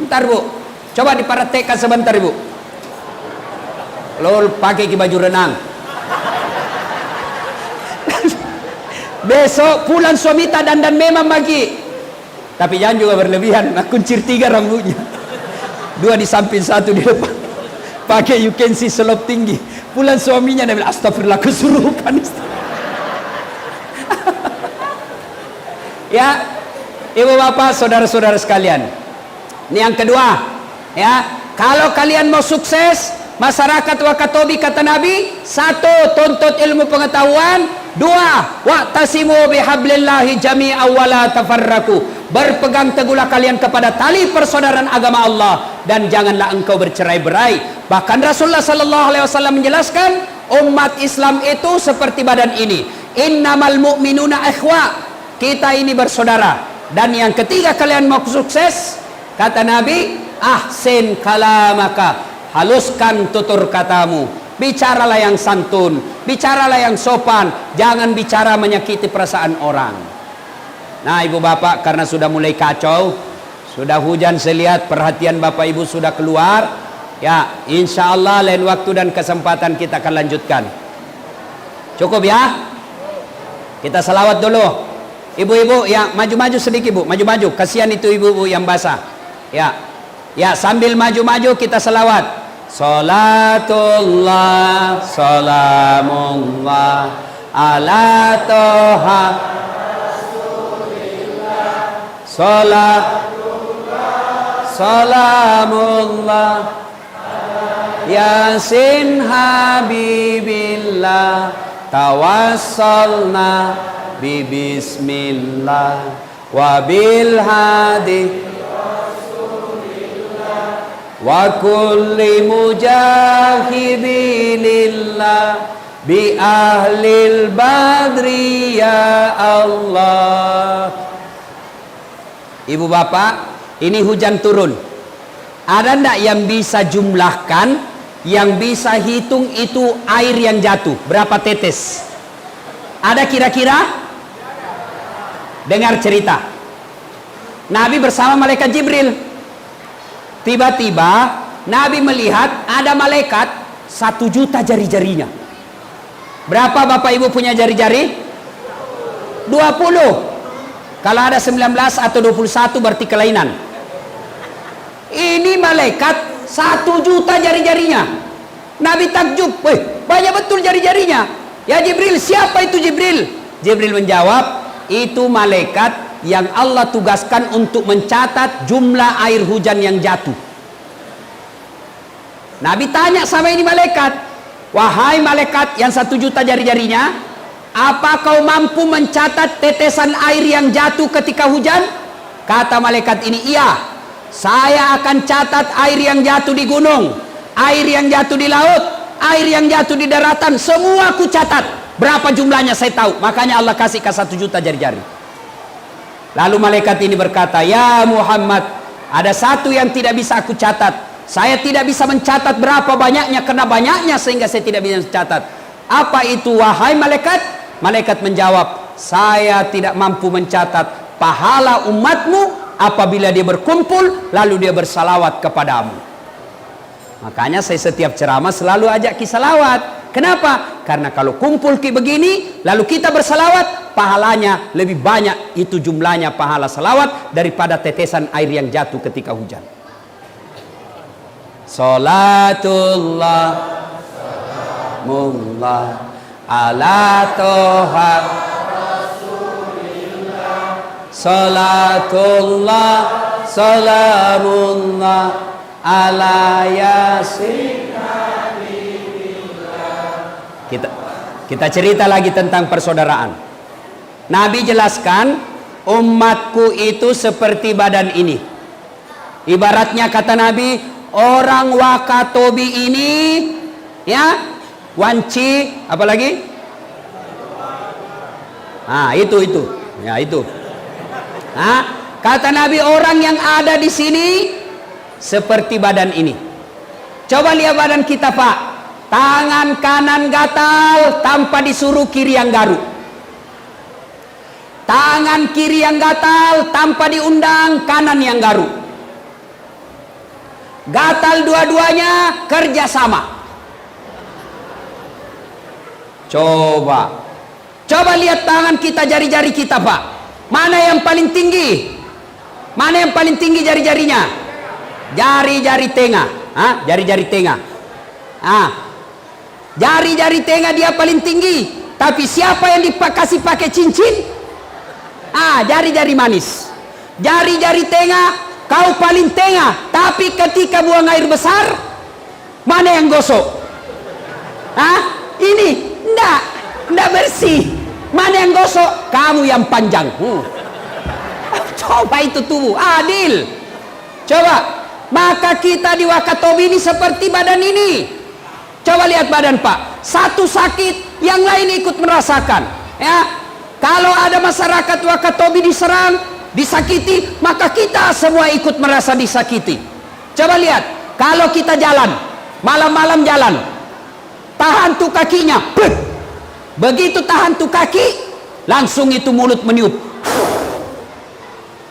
Bentar bu, coba dipraktekkan sebentar ibu. Lo pakai baju renang. Besok pulang suami tak dandan memang bagi, tapi jangan juga berlebihan. Nah, kuncir 3 rambutnya, 2 di samping 1 di depan. Pakai you can see selop tinggi. Pulang suaminya dia bilang astagfirullah kesurupan. Ya, ibu bapak, saudara-saudara sekalian. Ini yang kedua. Ya, kalau kalian mau sukses, masyarakat Wakatobi kata Nabi, 1, tuntut ilmu pengetahuan. 2, wa'tasimu bihablillahi jami'an wa la tafarraqu. Berpegang teguhlah kalian kepada tali persaudaraan agama Allah dan janganlah engkau bercerai-berai. Bahkan Rasulullah sallallahu alaihi wasallam menjelaskan, umat Islam itu seperti badan ini. Innamal mu'minuna ikhwa. Kita ini bersaudara. Dan yang ketiga kalian mau sukses, kata Nabi, ahsin kalamaka, haluskan tutur katamu, bicaralah yang santun, bicaralah yang sopan, jangan bicara menyakiti perasaan orang. Nah ibu bapak, karena sudah mulai kacau, sudah hujan, saya lihat perhatian bapak ibu sudah keluar. Ya, insya Allah lain waktu dan kesempatan kita akan lanjutkan. Cukup ya? Kita salawat dulu. Ibu-ibu ya maju-maju sedikit bu, maju-maju. Kasihan itu ibu-ibu yang basah. Ya, ya sambil maju-maju kita salawat. Salatullah, salamullah, ala toha, salatullah, salamullah, Yasin Habibillah, tawassalna bismillah wa bil hadi wa kulli mujahidilillah bi ahlil badri ya Allah. Ibu bapak, ini hujan turun. Ada ndak yang bisa jumlahkan, yang bisa hitung itu air yang jatuh berapa tetes? Ada kira-kira? Dengar cerita. Nabi bersama malaikat Jibril. Tiba-tiba Nabi melihat ada malaikat 1 juta jari-jarinya. Berapa bapak ibu punya jari-jari? 20. Kalau ada 19 atau 21 berarti kelainan. Ini malaikat 1 juta jari-jarinya. Nabi takjub, weh, banyak betul jari-jarinya. Ya Jibril, siapa itu Jibril? Jibril menjawab, itu malaikat yang Allah tugaskan untuk mencatat jumlah air hujan yang jatuh. Nabi tanya sama ini malaikat, wahai malaikat yang 1 juta jari-jarinya, apa kau mampu mencatat tetesan air yang jatuh ketika hujan? Kata malaikat ini, iya. Saya akan catat air yang jatuh di gunung, air yang jatuh di laut, air yang jatuh di daratan, semua aku catat. Berapa jumlahnya saya tahu. Makanya Allah kasih ke 1 juta jari-jari. Lalu malaikat ini berkata, ya Muhammad, ada satu yang tidak bisa aku catat. Saya tidak bisa mencatat berapa banyaknya, karena banyaknya sehingga saya tidak bisa mencatat. Apa itu wahai malaikat? Malaikat menjawab, saya tidak mampu mencatat pahala umatmu apabila dia berkumpul lalu dia bersalawat kepadamu. Makanya saya setiap ceramah selalu ajak salawat. Kenapa? Karena kalau kumpul begini lalu kita bersalawat, pahalanya lebih banyak, itu jumlahnya pahala salawat daripada tetesan air yang jatuh ketika hujan. Salatullah salamullah ala toha, salatullah salamullah ala yasin habibillah. Kita cerita lagi tentang persaudaraan. Nabi jelaskan, umatku itu seperti badan ini. Ibaratnya kata Nabi, orang Wakatobi ini ya, wanci apalagi? Itu ya itu. Kata Nabi, orang yang ada di sini seperti badan ini. Coba lihat badan kita Pak, tangan kanan gatal tanpa disuruh kiri yang garuk, tangan kiri yang gatal tanpa diundang kanan yang garuk, gatal dua-duanya kerja sama. Coba lihat tangan kita, jari-jari kita Pak, mana yang paling tinggi? Mana yang paling tinggi jari-jarinya? Jari-jari tengah. Jari-jari tengah. Jari-jari tengah dia paling tinggi. Tapi siapa yang dikasih pakai cincin? Jari-jari manis. Jari-jari tengah, kau paling tengah. Tapi ketika buang air besar, mana yang gosok? Ini enggak bersih. Mana yang gosok? Kamu yang panjang. Coba itu tubuh adil. Coba, maka kita di Wakatobi ini seperti badan ini. Coba lihat badan Pak, satu sakit, yang lain ikut merasakan. Ya, kalau ada masyarakat Wakatobi diserang, disakiti, maka kita semua ikut merasa disakiti. Coba lihat, kalau kita jalan, malam-malam jalan, tahan tuh kakinya, begitu tahan tuh kaki, langsung itu mulut meniup,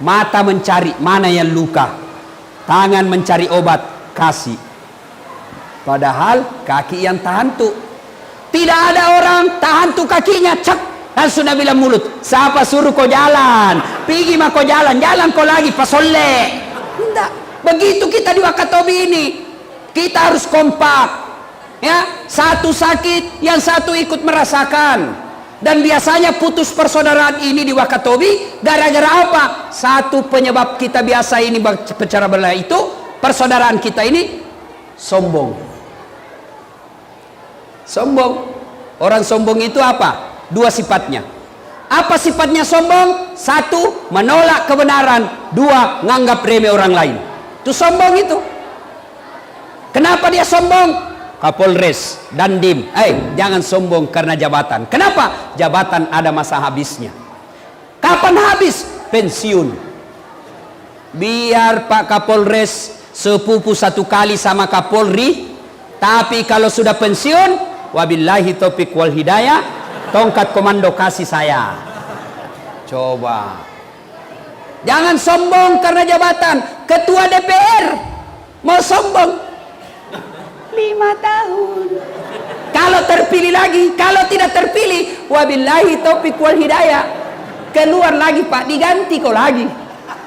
mata mencari mana yang luka, tangan mencari obat, kasih. Padahal kaki yang tahan tuh, tidak ada orang tahan tuh kakinya, cek. Langsung Nabi bilang mulut, siapa suruh kau jalan? Pergi mah kau jalan, jalan kau lagi pasole. Enggak. Begitu kita di Wakatobi ini, kita harus kompak. Ya, satu sakit, yang satu ikut merasakan. Dan biasanya putus persaudaraan ini di Wakatobi gara-gara apa? Satu penyebab kita biasa ini pecah belah itu, persaudaraan kita ini sombong. Sombong. Orang sombong itu apa? Dua sifatnya. Apa sifatnya sombong? Satu, menolak kebenaran. Dua, nganggap remeh orang lain. Itu sombong itu. Kenapa dia sombong? Kapolres, Dandim, jangan sombong karena jabatan. Kenapa? Jabatan ada masa habisnya. Kapan habis? Pensiun. Biar Pak Kapolres sepupu satu kali sama Kapolri, tapi kalau sudah pensiun, wabillahi taufiq wal hidayah, tongkat komando kasih saya. Coba. Jangan sombong karena jabatan. Ketua DPR mau sombong 5 tahun. Kalau terpilih lagi, kalau tidak terpilih, wabillahi taufiq wal hidayah, keluar lagi Pak, diganti kau lagi.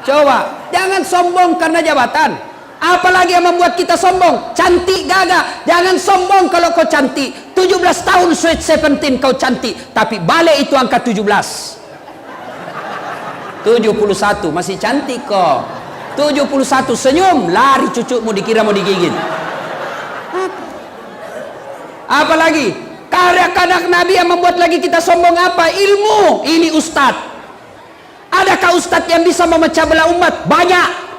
Coba. Jangan sombong karena jabatan. Apalagi yang membuat kita sombong? Cantik gagah. Jangan sombong kalau kau cantik. 17 tahun sweet 17 kau cantik, tapi balik itu angka 17. 71 masih cantik kok. 71 senyum, lari cucumu dikira mau digigit. Apalagi karya kanak Nabi yang membuat lagi kita sombong apa? Ilmu. Ini ustadz. Adakah ustadz yang bisa memecah belah umat? Banyak.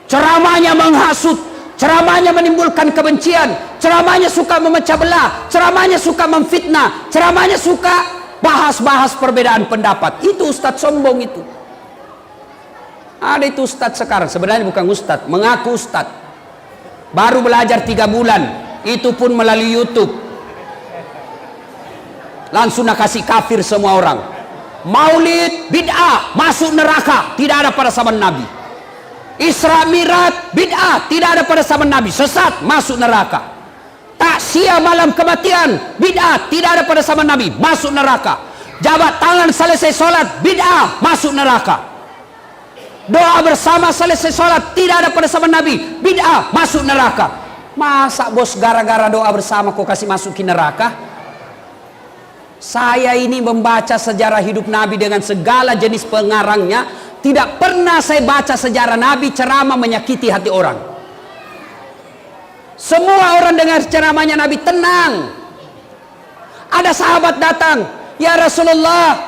Ceramahnya menghasut, ceramahnya menimbulkan kebencian, ceramahnya suka memecah belah, ceramahnya suka memfitnah, ceramahnya suka bahas-bahas perbedaan pendapat. Itu ustadz sombong itu. Ada itu ustadz sekarang, sebenarnya bukan ustadz, mengaku ustadz. Baru belajar 3 bulan, itu pun melalui YouTube. Langsung nak kasih kafir semua orang. Maulid bid'ah, masuk neraka, tidak ada pada zaman Nabi. Isra Mi'raj bid'ah, tidak ada pada zaman Nabi, sesat, masuk neraka. Takziah malam kematian bid'ah, tidak ada pada zaman Nabi, masuk neraka. Jabat tangan selesai sholat bid'ah, masuk neraka. Doa bersama selesai sholat, tidak ada pada zaman Nabi, bid'ah, masuk neraka. Masa bos gara-gara doa bersama kok kasih masukin neraka? Saya ini membaca sejarah hidup Nabi dengan segala jenis pengarangnya. Tidak pernah saya baca sejarah Nabi ceramah menyakiti hati orang. Semua orang dengar ceramahnya Nabi tenang. Ada sahabat datang, ya Rasulullah,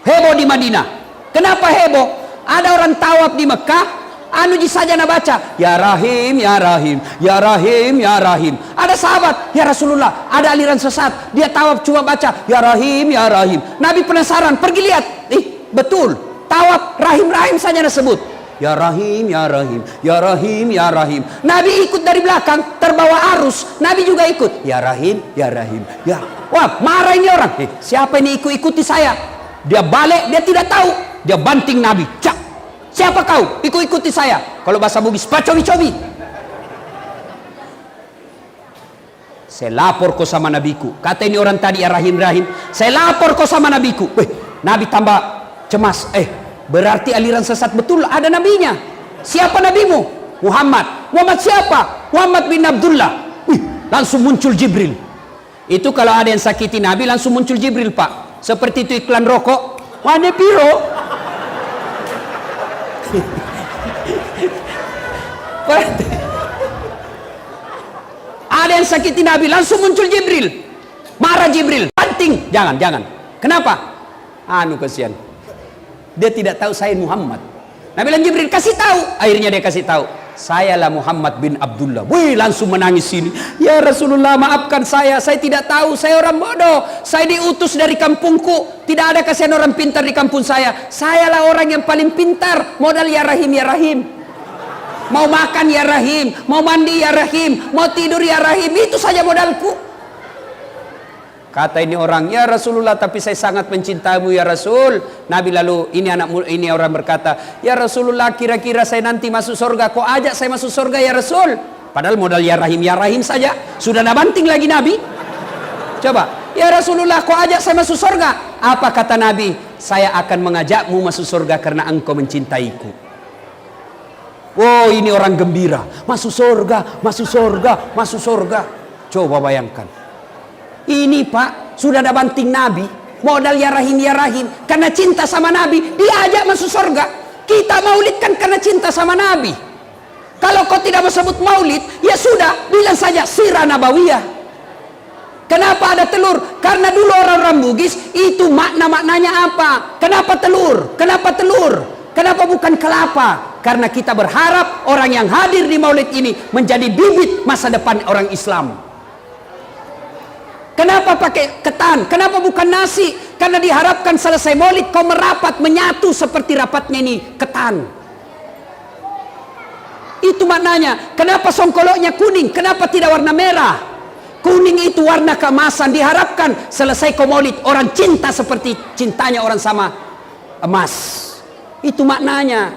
heboh di Madinah. Kenapa heboh? Ada orang tawaf di Mekah, anuji saja nak baca, ya Rahim, ya Rahim, ya Rahim, ya Rahim. Ada sahabat, ya Rasulullah, ada aliran sesat, dia tawaf cuma baca, ya Rahim, ya Rahim. Nabi penasaran, pergi lihat, betul. Tawaf rahim-rahim saja disebut. Ya Rahim, ya Rahim, ya Rahim, ya Rahim. Nabi ikut dari belakang, terbawa arus. Nabi juga ikut. Ya Rahim, ya Rahim, ya. Wah, marah ini orang. Siapa ini ikuti saya? Dia balik, dia tidak tahu. Dia banting Nabi. Cak. Siapa kau? Ikuti saya. Kalau bahasa Bugis, pacobi-cobi. Saya lapor kau sama nabiku. Kata ini orang tadi ya Rahim-Rahim. Saya lapor kau sama nabiku. Nabi tambah cemas. Berarti aliran sesat betul ada nabinya. Siapa nabimu? Muhammad. Muhammad siapa? Muhammad bin Abdullah. Langsung muncul Jibril. Itu kalau ada yang sakiti Nabi langsung muncul Jibril, Pak. Seperti itu iklan rokok. Wane piro? Ada yang sakiti Nabi langsung muncul Jibril. Marah Jibril. Banting. Jangan. Kenapa? Kasihan. Dia tidak tahu saya Muhammad. Nabi bilang Jibril kasih tahu. Akhirnya dia kasih tahu. Sayalah Muhammad bin Abdullah. Wih, langsung menangis sini. Ya Rasulullah, maafkan saya tidak tahu, saya orang bodoh. Saya diutus dari kampungku, tidak ada kasihan orang pintar di kampung saya. Sayalah orang yang paling pintar. Modal ya Rahim, ya Rahim. Mau makan ya Rahim, mau mandi ya Rahim, mau tidur ya Rahim. Itu saja modalku. Kata ini orang, ya Rasulullah, tapi saya sangat mencintaimu ya Rasul. Nabi lalu, ini orang berkata, ya Rasulullah, kira-kira saya nanti masuk surga, kok ajak saya masuk surga ya Rasul? Padahal modal ya Rahim saja. Sudah nak banting lagi Nabi. Coba, ya Rasulullah, kok ajak saya masuk surga? Apa kata Nabi? Saya akan mengajakmu masuk surga karena engkau mencintaiku. Oh, ini orang gembira. Masuk surga, masuk surga, masuk surga. Coba bayangkan. Ini Pak, sudah ada banting Nabi, modal ya Rahim, karena cinta sama Nabi, diajak masuk surga. Kita maulid kan karena cinta sama Nabi. Kalau kau tidak mau sebut maulid, ya sudah, bilang saja sirah nabawiyah. Kenapa ada telur? Karena dulu orang-orang Bugis, itu maknanya apa? Kenapa telur? Kenapa telur? Kenapa bukan kelapa? Karena kita berharap orang yang hadir di maulid ini menjadi bibit masa depan orang Islam. Kenapa pakai ketan? Kenapa bukan nasi? Karena diharapkan selesai maulid kau merapat, menyatu seperti rapatnya ini ketan. Itu maknanya. Kenapa songkoloknya kuning? Kenapa tidak warna merah? Kuning itu warna keemasan. Diharapkan selesai kau maulid orang cinta seperti cintanya orang sama emas. Itu maknanya.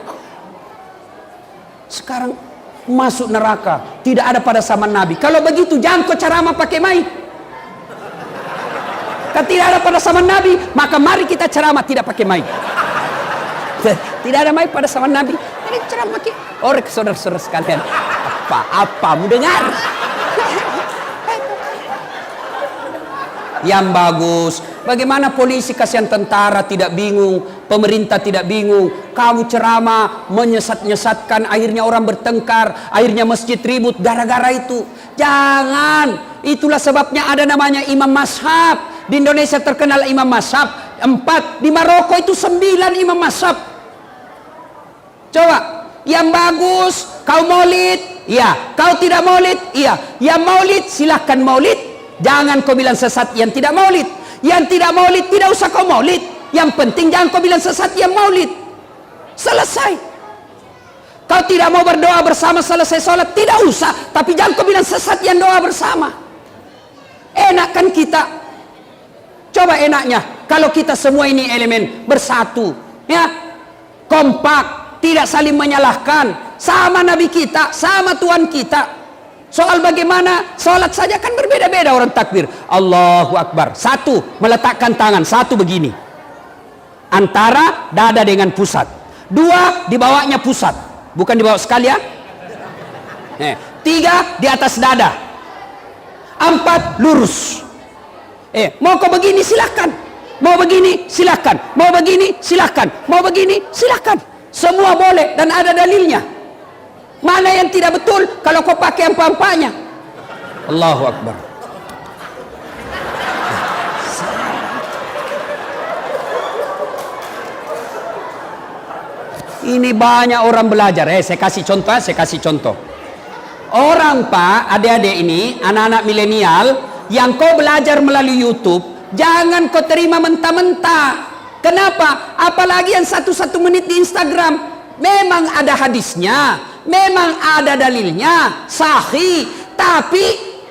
Sekarang masuk neraka. Tidak ada pada zaman Nabi. Kalau begitu jangan kau ceramah pakai mic. Tidak ada pada zaman Nabi, maka mari kita ceramah tidak pakai mic. Tidak ada mic pada zaman Nabi, jadi ceramah pakai. Saudara-saudara sekalian, apa mau dengar? Yang bagus. Bagaimana polisi kasihan tentara tidak bingung, pemerintah tidak bingung. Kamu ceramah menyesat-nyesatkan, akhirnya orang bertengkar, akhirnya masjid ribut gara-gara itu. Jangan. Itulah sebabnya ada namanya imam mazhab. Di Indonesia terkenal imam mazhab 4, di Maroko itu 9 imam mazhab. Coba, yang bagus kau maulid, iya. Kau tidak maulid, iya. Yang maulid silahkan maulid. Jangan kau bilang sesat yang tidak maulid. Yang tidak maulid tidak usah kau maulid. Yang penting jangan kau bilang sesat yang maulid. Selesai. Kau tidak mau berdoa bersama selesai sholat, tidak usah. Tapi jangan kau bilang sesat yang doa bersama. Enak kan kita? Coba enaknya kalau kita semua ini elemen bersatu, ya, kompak, tidak saling menyalahkan, sama Nabi kita, sama Tuhan kita. Soal bagaimana sholat saja kan berbeda-beda orang takbir. Allahu Akbar. Satu, meletakkan tangan, satu begini, antara dada dengan pusat. Dua, dibawanya pusat, bukan dibawa sekalian. Tiga, di atas dada. Empat, lurus. Mau kau begini silahkan, mau begini silahkan, mau begini silahkan, mau begini silahkan. Semua boleh dan ada dalilnya. Mana yang tidak betul kalau kau pakai empa-empanya? Allahu Akbar. Ini banyak orang belajar. Saya kasih contoh. Orang Pak, adik-adik ini, anak-anak milenial, yang kau belajar melalui YouTube, jangan kau terima mentah-mentah. Kenapa? Apalagi yang 1 menit di Instagram. Memang ada hadisnya, memang ada dalilnya, sahih. Tapi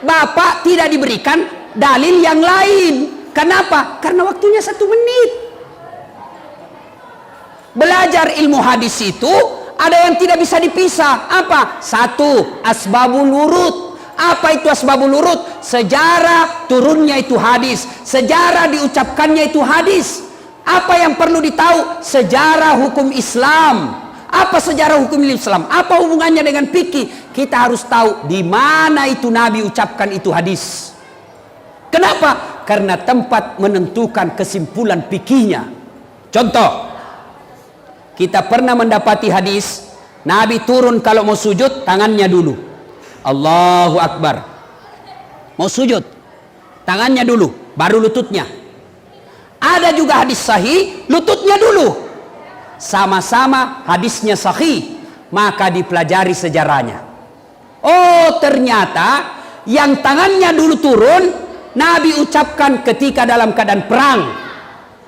Bapak tidak diberikan dalil yang lain. Kenapa? Karena waktunya 1 menit. Belajar ilmu hadis itu ada yang tidak bisa dipisah. Apa? 1, asbabul wurud. Apa itu asbabul urut? Sejarah turunnya itu hadis, sejarah diucapkannya itu hadis. Apa yang perlu ditahu? Sejarah hukum Islam. Apa sejarah hukum Islam? Apa hubungannya dengan fikih? Kita harus tahu di mana itu Nabi ucapkan itu hadis. Kenapa? Karena tempat menentukan kesimpulan fikihnya. Contoh, kita pernah mendapati hadis Nabi turun kalau mau sujud tangannya dulu. Allahu Akbar. Mau sujud tangannya dulu, baru lututnya. Ada juga hadis sahih, lututnya dulu. Sama-sama hadisnya sahih. maka dipelajari sejarahnya. Oh, ternyata yang tangannya dulu turun Nabi ucapkan ketika dalam keadaan perang.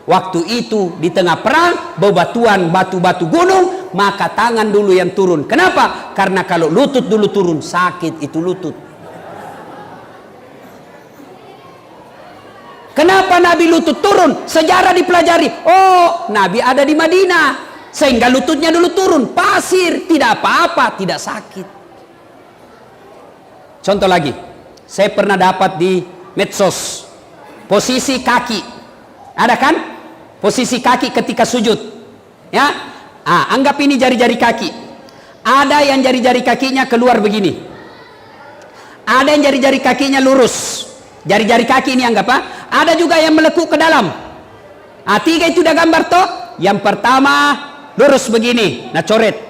Waktu itu di tengah perang, bebatuan batu-batu gunung, maka tangan dulu yang turun. Kenapa? Karena kalau lutut dulu turun, sakit itu lutut. Kenapa Nabi lutut turun? Sejarah dipelajari. Oh, Nabi ada di Madinah, sehingga lututnya dulu turun. Pasir, tidak apa-apa, tidak sakit. Contoh lagi, saya pernah dapat di medsos posisi kaki, ada kan? Posisi kaki ketika sujud, ya. Anggap ini jari-jari kaki. Ada yang jari-jari kakinya keluar begini, ada yang jari-jari kakinya lurus. Jari-jari kaki ini anggap ada juga yang melekuk ke dalam. Tiga itu udah gambar toh. Yang pertama lurus begini, nah coret,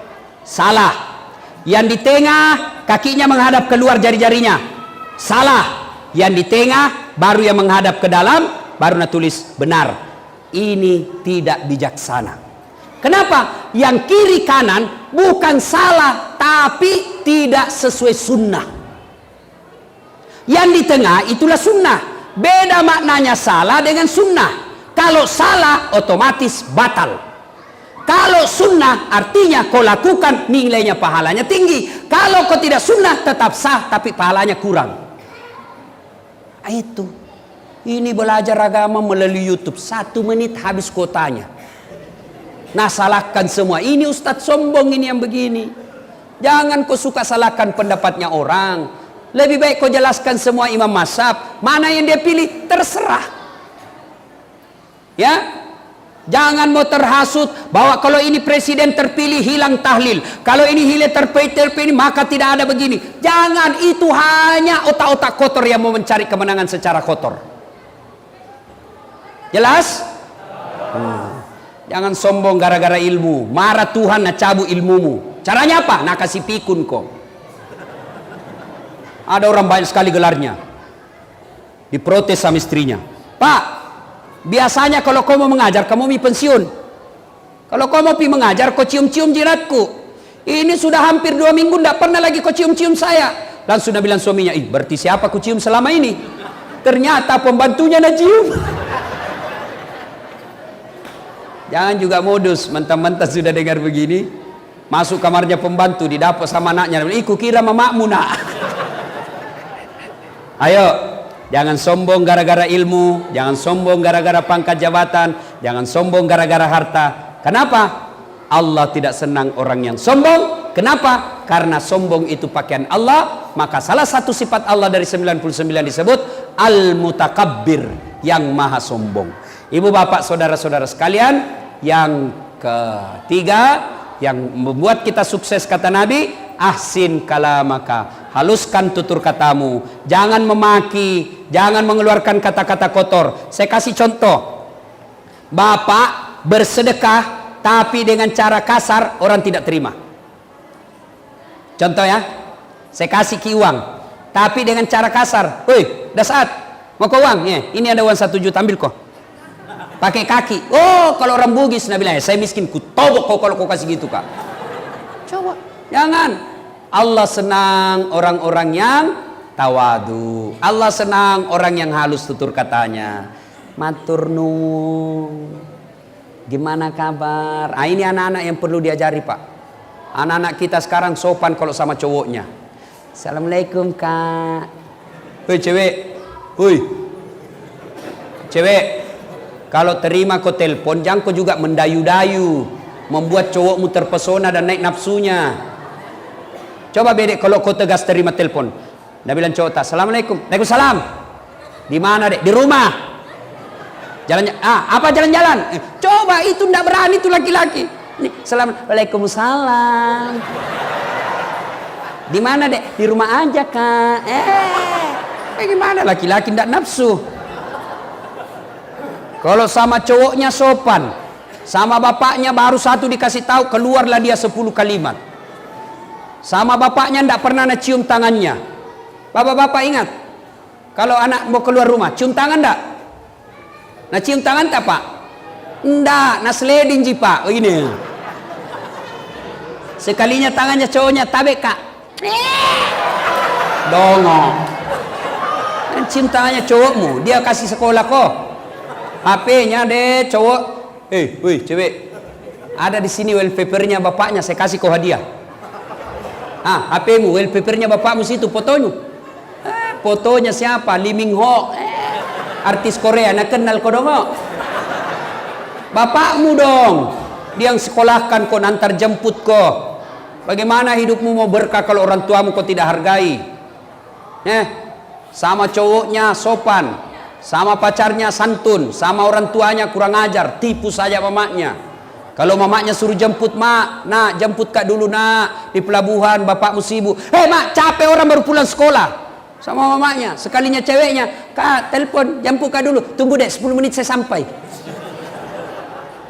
salah. Yang di tengah kakinya menghadap keluar jari-jarinya, salah. Yang di tengah baru yang menghadap ke dalam, baru nak tulis benar. Ini tidak bijaksana. Kenapa? Yang kiri kanan bukan salah, tapi tidak sesuai sunnah. Yang di tengah itulah sunnah. Beda maknanya salah dengan sunnah. Kalau salah otomatis batal. Kalau sunnah artinya kau lakukan, nilainya pahalanya tinggi. Kalau kau tidak sunnah tetap sah, tapi pahalanya kurang. Itu. Ini belajar agama melalui YouTube. 1 menit habis kuotanya. Nah, salahkan semua. Ini ustadz sombong ini yang begini. Jangan kau suka salahkan pendapatnya orang. Lebih baik kau jelaskan semua imam mazhab. Mana yang dia pilih terserah. Ya. Jangan mau terhasut bahwa kalau ini presiden terpilih hilang tahlil. Kalau ini hilang terpilih maka tidak ada begini. Jangan, itu hanya otak-otak kotor yang mau mencari kemenangan secara kotor. Jelas? Jangan sombong gara-gara ilmu. Marah Tuhan nak cabut ilmumu. Caranya apa? Nak kasih pikun kok. Ada orang banyak sekali gelarnya. Diprotes sama istrinya. Pak, biasanya kalau kau mau mengajar, kamu mau pensiun. Kalau kau mau pergi mengajar, kau cium-cium jiratku. Ini sudah hampir 2 minggu, tidak pernah lagi kau cium-cium saya. Langsung dia bilang suaminya, berarti siapa kau cium selama ini? Ternyata pembantunya nak cium. Jangan juga modus, mentang-mentang sudah dengar begini, masuk kamarnya pembantu, didapat sama anaknya. Iku kira mamakmu nak. Ayo. Jangan sombong gara-gara ilmu, jangan sombong gara-gara pangkat jabatan, jangan sombong gara-gara harta. Kenapa? Allah tidak senang orang yang sombong. Kenapa? Karena sombong itu pakaian Allah. Maka salah satu sifat Allah dari 99 disebut Al-Mutakabbir, yang maha sombong. Ibu bapak saudara-saudara sekalian, yang ketiga yang membuat kita sukses kata Nabi, ahsin kalamaka, haluskan tutur katamu, jangan memaki, jangan mengeluarkan kata-kata kotor. Saya kasih contoh. Bapak bersedekah tapi dengan cara kasar, orang tidak terima. Contoh ya, saya kasih ki uang tapi dengan cara kasar. Woi, dah saat mau ke uang ya, ini ada uang 1 juta, ambil kok. Pakai kaki. Oh, kalau orang Bugis Nabi bilang, saya miskin, ku tobok kau kalau kau kasih gitu kak. Coba, jangan. Allah senang orang-orang yang tawadu. Allah senang orang yang halus tutur katanya. Matur nuwun. Gimana kabar? Ini anak-anak yang perlu diajari pak. Anak-anak kita sekarang sopan kalau sama cowoknya. Assalamualaikum kak. Hei cewek, hei cewek. Kalau terima kau telepon, jangan kau juga mendayu-dayu, membuat cowokmu terpesona dan naik nafsunya. Coba bedek kalau kau tegas terima telepon. Dia bilang cowok tak, assalamualaikum, waalaikumsalam. Di mana dek? Di rumah. Jalan, apa jalan-jalan? Coba itu ndak berani tuh laki-laki. Waalaikumsalam. Di mana dek? Di rumah aja kak. Gimana laki-laki ndak nafsu? Kalau sama cowoknya sopan, sama bapaknya baru satu dikasih tahu, keluarlah dia 10 kalimat. Sama bapaknya ndak pernah nak cium tangannya. Bapak-bapak ingat, kalau anak mau keluar rumah, cium tangan ndak? Nah cium tangan tak pak? Ndak, nah sliding ji pak. Oh, ini. Sekalinya tangannya cowoknya tabek kak. Dongo. Dan cintanya cowokmu, dia kasih sekolah kok. HP-nya deh cowok. Woi cewek. Ada di sini wallpapernya bapaknya, saya kasih kau hadiah. HP-mu, wallpapernya bapakmu situ fotonya. Fotonya siapa? Lee Min Ho. Artis Korea, nak kenal kau dong? Bapakmu dong. Dia yang sekolahkan kau, antar jemput kau. Bagaimana hidupmu mau berkah kalau orang tuamu kau tidak hargai? Sama cowoknya sopan, sama pacarnya santun, sama orang tuanya kurang ajar, tipu saja mamanya. Kalau mamanya suruh jemput, mak, nak jemput kak dulu nak di pelabuhan, bapakmu sibuk. Mak, capek orang baru pulang sekolah. Sama mamanya, sekalinya ceweknya, kak telepon, jemput kak dulu, tunggu deh 10 menit saya sampai.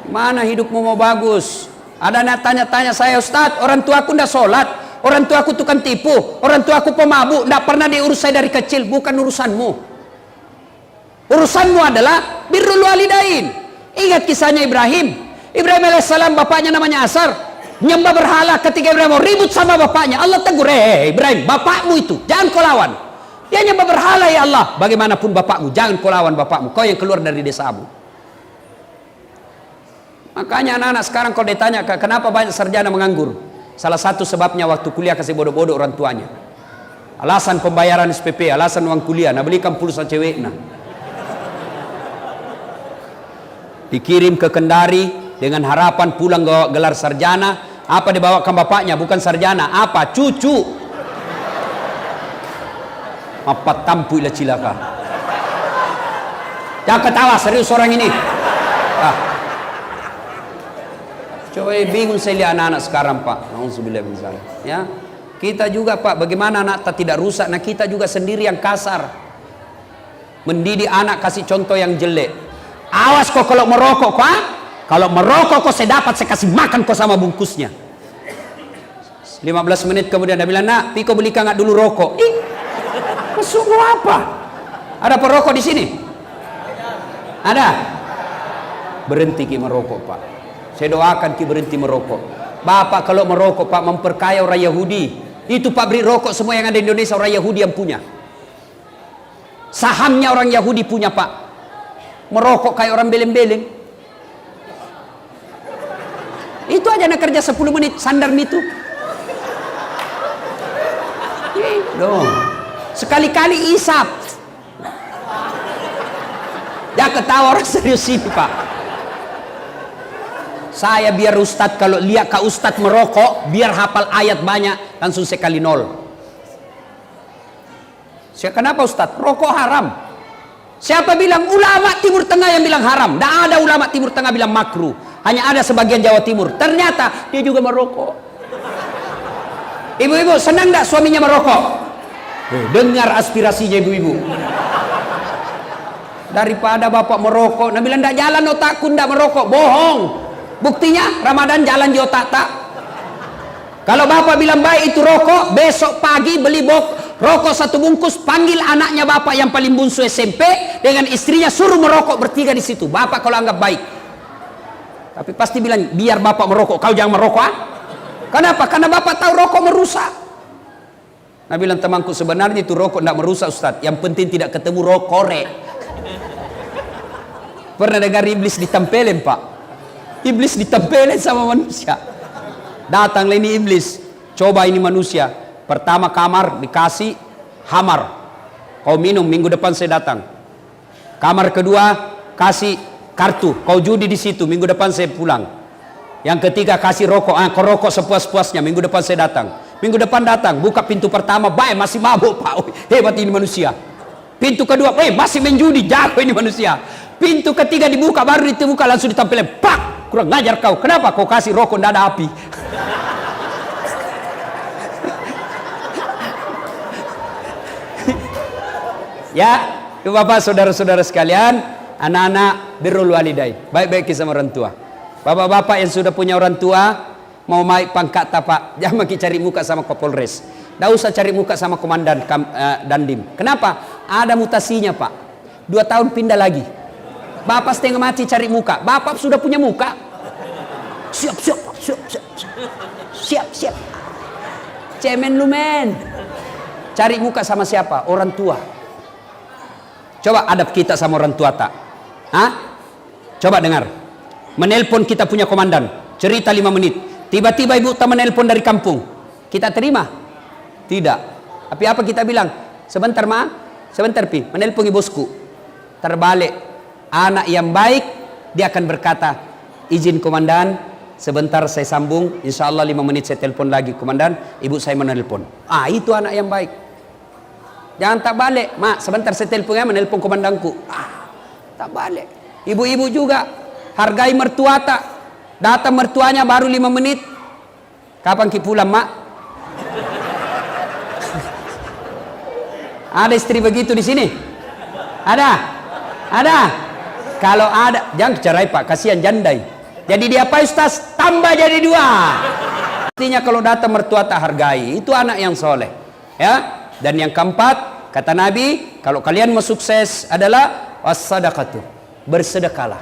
Mana hidupmu mau bagus? Ada anak tanya-tanya saya, Ustadz, orang tuaku ndak sholat, orang tuaku tukang tipu, orang tuaku pemabuk, ndak pernah diurus saya dari kecil. Bukan urusanmu. Urusanmu adalah birrul walidain. Ingat kisahnya Ibrahim. Ibrahim alaihissalam bapaknya namanya Azar, nyembah berhala. Ketika Ibrahim mau ribut sama bapaknya, Allah tegur, Ibrahim, bapakmu itu jangan kau lawan. Dia nyembah berhala, ya Allah. Bagaimanapun bapakmu, jangan kau lawan bapakmu. Kau yang keluar dari desamu. Makanya anak-anak sekarang kalau ditanya kenapa banyak sarjana menganggur, salah satu sebabnya waktu kuliah kasih bodoh-bodoh orang tuanya. Alasan pembayaran SPP, alasan uang kuliah, nah belikan pulsa cewek nah. Dikirim ke Kendari dengan harapan pulang gelar sarjana. Apa dibawakan bapaknya? Bukan sarjana, apa? Cucu. Apa tampu ila cilaka. Jangan ketawa, serius orang ini. Coba bingung saya lihat anak-anak sekarang, Pak. Nauzubillah min dzalik. Ya. Kita juga, Pak, bagaimana anak tidak rusak? Nah, kita juga sendiri yang kasar. Mendidik anak kasih contoh yang jelek. Awas kok kalau merokok, Pak. Kalau merokok kok saya dapat, saya kasih makan kok sama bungkusnya. 15 menit kemudian dia bilang, "Nak, Piko belikan nggak dulu rokok?" Masuk apa? Ada perokok di sini? Ada? Berhenti Ki merokok, Pak. Saya doakan Ki berhenti merokok. Bapak kalau merokok, Pak, memperkaya orang Yahudi. Itu pabrik rokok semua yang ada di Indonesia orang Yahudi yang punya. Sahamnya orang Yahudi punya, Pak. Merokok kayak orang beleng-beleng. Itu aja nak kerja 10 menit sandar itu. Dong. Sekali-kali isap. Dia ketawa orang serius ini, Pak. Saya biar Ustadz kalau lihat Kak Ustadz merokok, biar hafal ayat banyak, langsung saya kali 0. Saya kenapa Ustadz? Rokok haram. Siapa bilang? Ulama Timur Tengah yang bilang haram. Tidak ada ulama Timur Tengah bilang makruh. Hanya ada sebagian Jawa Timur. Ternyata dia juga merokok. Ibu-ibu senang tidak suaminya merokok? Dengar aspirasinya ibu-ibu. Daripada bapak merokok, nah bilang tidak jalan otakku tidak merokok, bohong. Buktinya Ramadan jalan di otak tak. Kalau bapak bilang baik itu rokok, besok pagi beli rokok 1 bungkus, panggil anaknya bapak yang paling bungsu SMP dengan istrinya, suruh merokok bertiga di situ. Bapak kalau anggap baik. Tapi pasti bilang biar bapak merokok, kau jangan merokok. Kenapa? Karena bapak tahu rokok merusak. Nah bilang temanku sebenarnya itu rokok tidak merusak Ustadz. Yang penting tidak ketemu rokok korek. Pernah dengar iblis ditempelin, Pak? Iblis ditempelin sama manusia. Datanglah ini iblis, coba ini manusia. Pertama kamar dikasih hamar, kau minum, minggu depan saya datang. Kamar kedua kasih kartu, kau judi di situ, minggu depan saya pulang. Yang ketiga kasih rokok, kau rokok sepuas-puasnya, minggu depan saya datang. Minggu depan datang, buka pintu pertama, baik masih mabuk, Pak. Hebat ini manusia. Pintu kedua, masih menjudi, jago ini manusia. Pintu ketiga dibuka, baru dibuka langsung ditampilkan, pak, kurang ngajar kau. Kenapa kau kasih rokok tidak ada api? Ya, Bapak, saudara-saudara sekalian, anak-anak birrul walidain, baik-baik sama orang tua. Bapak-bapak yang sudah punya orang tua, mau naik pangkat apa, jangan makin cari muka sama Kapolres. Tidak usah cari muka sama komandan Dandim. Kenapa? Ada mutasinya, Pak. 2 tahun pindah lagi. Bapak setengah mati cari muka. Bapak sudah punya muka. Siap, siap, siap, siap, siap, siap. Cemen lu men. Cari muka sama siapa? Orang tua. Coba adab kita sama orang tua tak? Hah? Coba dengar. Menelpon kita punya komandan, cerita 5 menit. Tiba-tiba ibu tak menelpon dari kampung. Kita terima? Tidak. Tapi apa kita bilang? Sebentar ma, sebentar pi, menelpon bosku. Terbalik. Anak yang baik, dia akan berkata, izin komandan, sebentar saya sambung, insya Allah 5 menit saya telepon lagi komandan, ibu saya menelpon. Itu anak yang baik. Jangan tak balik, mak sebentar saya telepon ya, menelpon komandanku. Tak balik. Ibu-ibu juga hargai mertua tak. Datang mertuanya baru 5 menit. Kapan ki pulang mak? Ada istri begitu di sini? Ada? Ada? Kalau ada, jangan cerai pak, kasihan jandai. Jadi dia apa Ustaz? Tambah jadi 2. Artinya kalau datang mertua tak hargai, itu anak yang soleh. Ya. Dan yang keempat, kata Nabi, kalau kalian mau sukses adalah was-sadaqatu, bersedekahlah.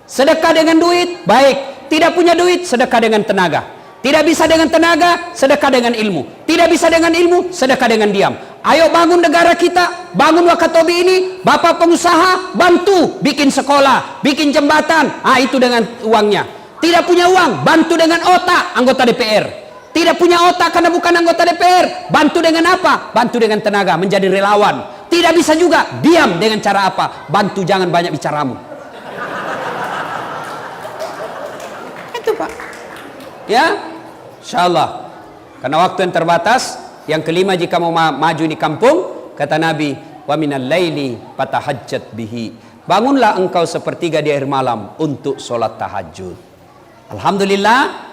Sedekah dengan duit, baik. Tidak punya duit, sedekah dengan tenaga. Tidak bisa dengan tenaga, sedekah dengan ilmu. Tidak bisa dengan ilmu, sedekah dengan diam. Ayo bangun negara kita, bangun Wakatobi ini, bapak pengusaha, bantu bikin sekolah, bikin jembatan. Itu dengan uangnya. Tidak punya uang, bantu dengan otak, anggota DPR. Tidak punya otak karena bukan anggota DPR, bantu dengan apa? Bantu dengan tenaga, menjadi relawan. Tidak bisa juga, diam dengan cara apa? Bantu, jangan banyak bicaramu. Itu pak. Ya, insyaallah. Karena waktu yang terbatas. Yang kelima, jika mau maju di kampung, kata Nabi, wa minal laili fatahajjat bihi. Bangunlah engkau sepertiga di akhir malam untuk sholat tahajud. Alhamdulillah.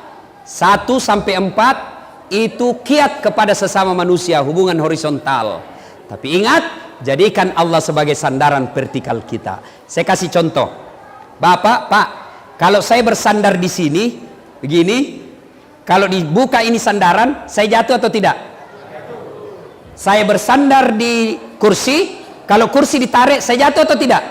1 sampai 4 itu kiat kepada sesama manusia, hubungan horizontal. Tapi ingat, jadikan Allah sebagai sandaran vertikal kita. Saya kasih contoh. Bapak, Pak, kalau saya bersandar di sini begini, kalau dibuka ini sandaran, saya jatuh atau tidak? Saya bersandar di kursi, kalau kursi ditarik, saya jatuh atau tidak?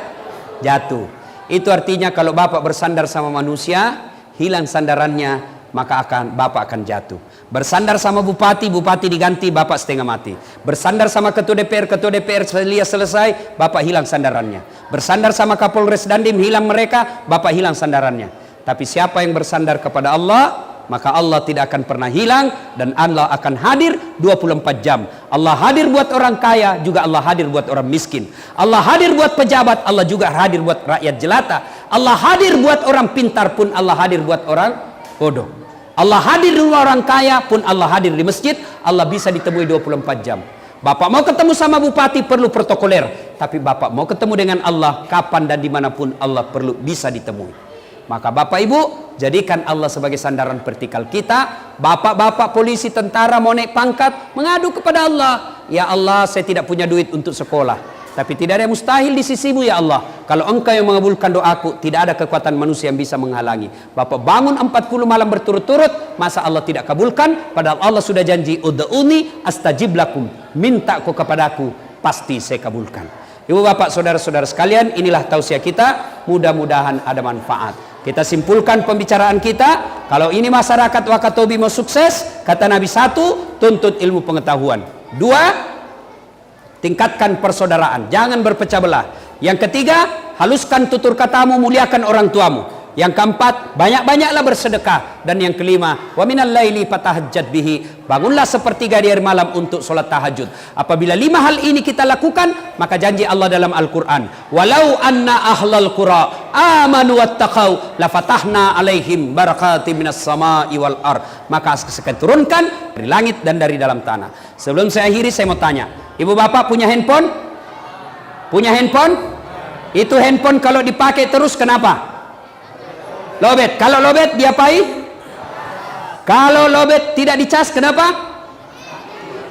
Jatuh. Itu artinya kalau Bapak bersandar sama manusia, hilang sandarannya, maka Bapak akan jatuh. Bersandar sama bupati, bupati diganti, Bapak setengah mati. Bersandar sama ketua DPR selesai, Bapak hilang sandarannya. Bersandar sama Kapolres Dandim, hilang mereka, Bapak hilang sandarannya. Tapi siapa yang bersandar kepada Allah, maka Allah tidak akan pernah hilang, dan Allah akan hadir 24 jam. Allah hadir buat orang kaya, juga Allah hadir buat orang miskin. Allah hadir buat pejabat, Allah juga hadir buat rakyat jelata. Allah hadir buat orang pintar pun, Allah hadir buat orang bodoh. Allah hadir di rumah orang kaya pun, Allah hadir di masjid. Allah bisa ditemui 24 jam. Bapak mau ketemu sama bupati perlu protokoler, tapi Bapak mau ketemu dengan Allah kapan dan dimanapun, Allah perlu bisa ditemui. Maka Bapak Ibu, jadikan Allah sebagai sandaran vertikal kita. Bapak-bapak polisi, tentara mau naik pangkat, mengadu kepada Allah. Ya Allah, saya tidak punya duit untuk sekolah, tapi tidak ada yang mustahil di sisimu ya Allah. Kalau engkau yang mengabulkan doaku, tidak ada kekuatan manusia yang bisa menghalangi. Bapak bangun 40 malam berturut-turut, masa Allah tidak kabulkan? Padahal Allah sudah janji, ud'uni astajib lakum, minta kau kepadaku, pasti saya kabulkan. Ibu bapak saudara-saudara sekalian, inilah tausiah kita, mudah-mudahan ada manfaat. Kita simpulkan pembicaraan kita. Kalau ini masyarakat Wakatobi mau sukses, kata Nabi, 1, tuntut ilmu pengetahuan. 2, tingkatkan persaudaraan, jangan berpecah belah. Yang ketiga, haluskan tutur katamu, muliakan orang tuamu. Yang keempat, banyak-banyaklah bersedekah. Dan yang kelima, wa minal laili fatahajjat bihi, bangunlah sepertiga di akhir malam untuk solat tahajud. Apabila 5 hal ini kita lakukan, maka janji Allah dalam Al-Quran, walau anna ahlal qura amanu wattaqau lafatahna alaihim barakati minas sama'i wal ar. Maka saya turunkan dari langit dan dari dalam tanah. Sebelum saya akhiri, saya mau tanya, ibu bapak punya handphone? Punya handphone? Itu handphone kalau dipakai terus kenapa? Lobet. Kalau lobet diapai? Kalau lobet tidak dicas kenapa?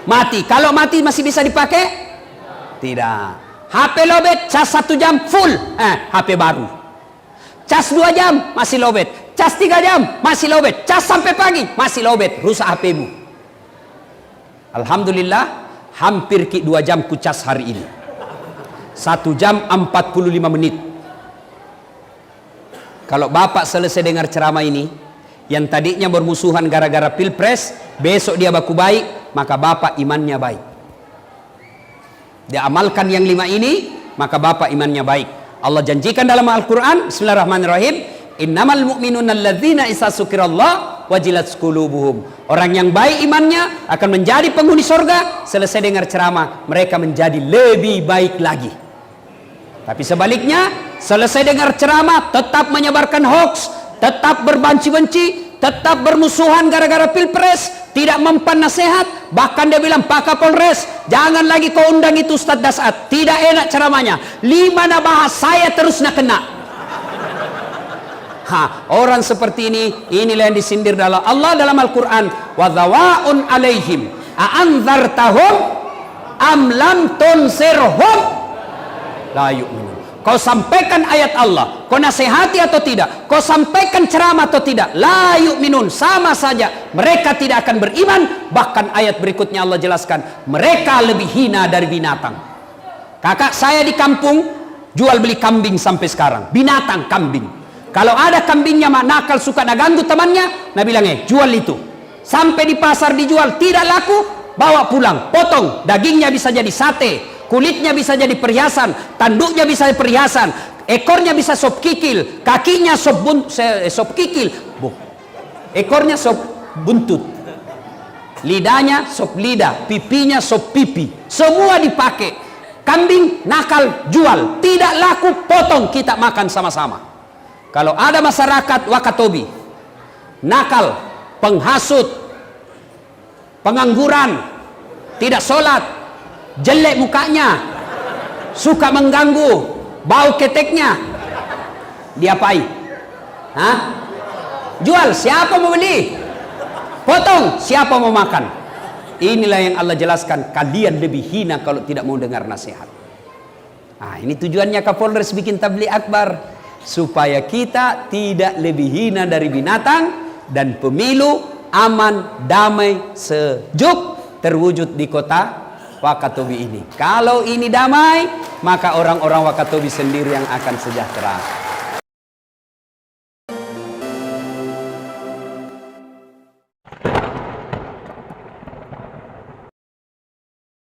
Mati. Kalau mati masih bisa dipakai? Tidak. HP lobet, cas 1 jam full, HP baru. Cas 2 jam masih lobet. Cas 3 jam masih lobet. Cas sampai pagi masih lobet. Rusak HPmu. Alhamdulillah, hampir 2 jam ku cas hari ini. 1 jam 45 menit. Kalau bapak selesai dengar ceramah ini, Yang tadinya bermusuhan gara-gara pilpres, besok dia baku baik, maka bapak imannya baik. Dia amalkan yang 5 ini, maka bapak imannya baik. Allah janjikan dalam Al-Quran, Bismillahirrahmanirrahim, innamal mu'minuna alladzina isa sukirallah wajilat qulubuhum. Orang yang baik imannya akan menjadi penghuni surga, selesai dengar ceramah mereka menjadi lebih baik lagi. Tapi sebaliknya, selesai dengar ceramah tetap menyebarkan hoax, tetap berbenci-benci, tetap bermusuhan gara-gara pilpres, tidak mempan nasihat. Bahkan dia bilang, Pak Kapolres, jangan lagi kau undang itu Ustaz Dasat, tidak enak ceramahnya, 5 na bahas saya terus nak kena. Orang seperti inilah yang disindir dalam Allah dalam Al-Quran, wa dhawaun alaihim a'anzartahum am lam tunsirhum la yu'minun. Kau sampaikan ayat Allah, kau nasihati atau tidak, kau sampaikan ceramah atau tidak, la yu'minun, sama saja mereka tidak akan beriman. Bahkan ayat berikutnya Allah jelaskan, mereka lebih hina dari binatang. Kakak saya di kampung jual beli kambing sampai sekarang, binatang kambing. Kalau ada kambingnya nakal suka nak ganggu temannya, nah bilang jual itu. Sampai di pasar dijual tidak laku, bawa pulang, potong, dagingnya bisa jadi sate, kulitnya bisa jadi perhiasan, tanduknya bisa jadi perhiasan, ekornya bisa sop kikil, kakinya sop kikil, ekornya sop buntut, lidahnya sop lidah, pipinya sop pipi, semua dipakai. Kambing nakal jual, tidak laku potong, kita makan sama-sama. Kalau ada masyarakat Wakatobi nakal, penghasut, pengangguran, tidak sholat, jelek mukanya, suka mengganggu, bau keteknya, diapain? Jual, siapa mau beli? Potong, siapa mau makan? Inilah yang Allah jelaskan, kalian lebih hina kalau tidak mau dengar nasihat. Ini tujuannya Kapolres bikin tabligh akbar, supaya kita tidak lebih hina dari binatang, dan pemilu aman, damai, sejuk terwujud di kota Wakatobi ini. Kalau ini damai, maka orang-orang Wakatobi sendiri yang akan sejahtera.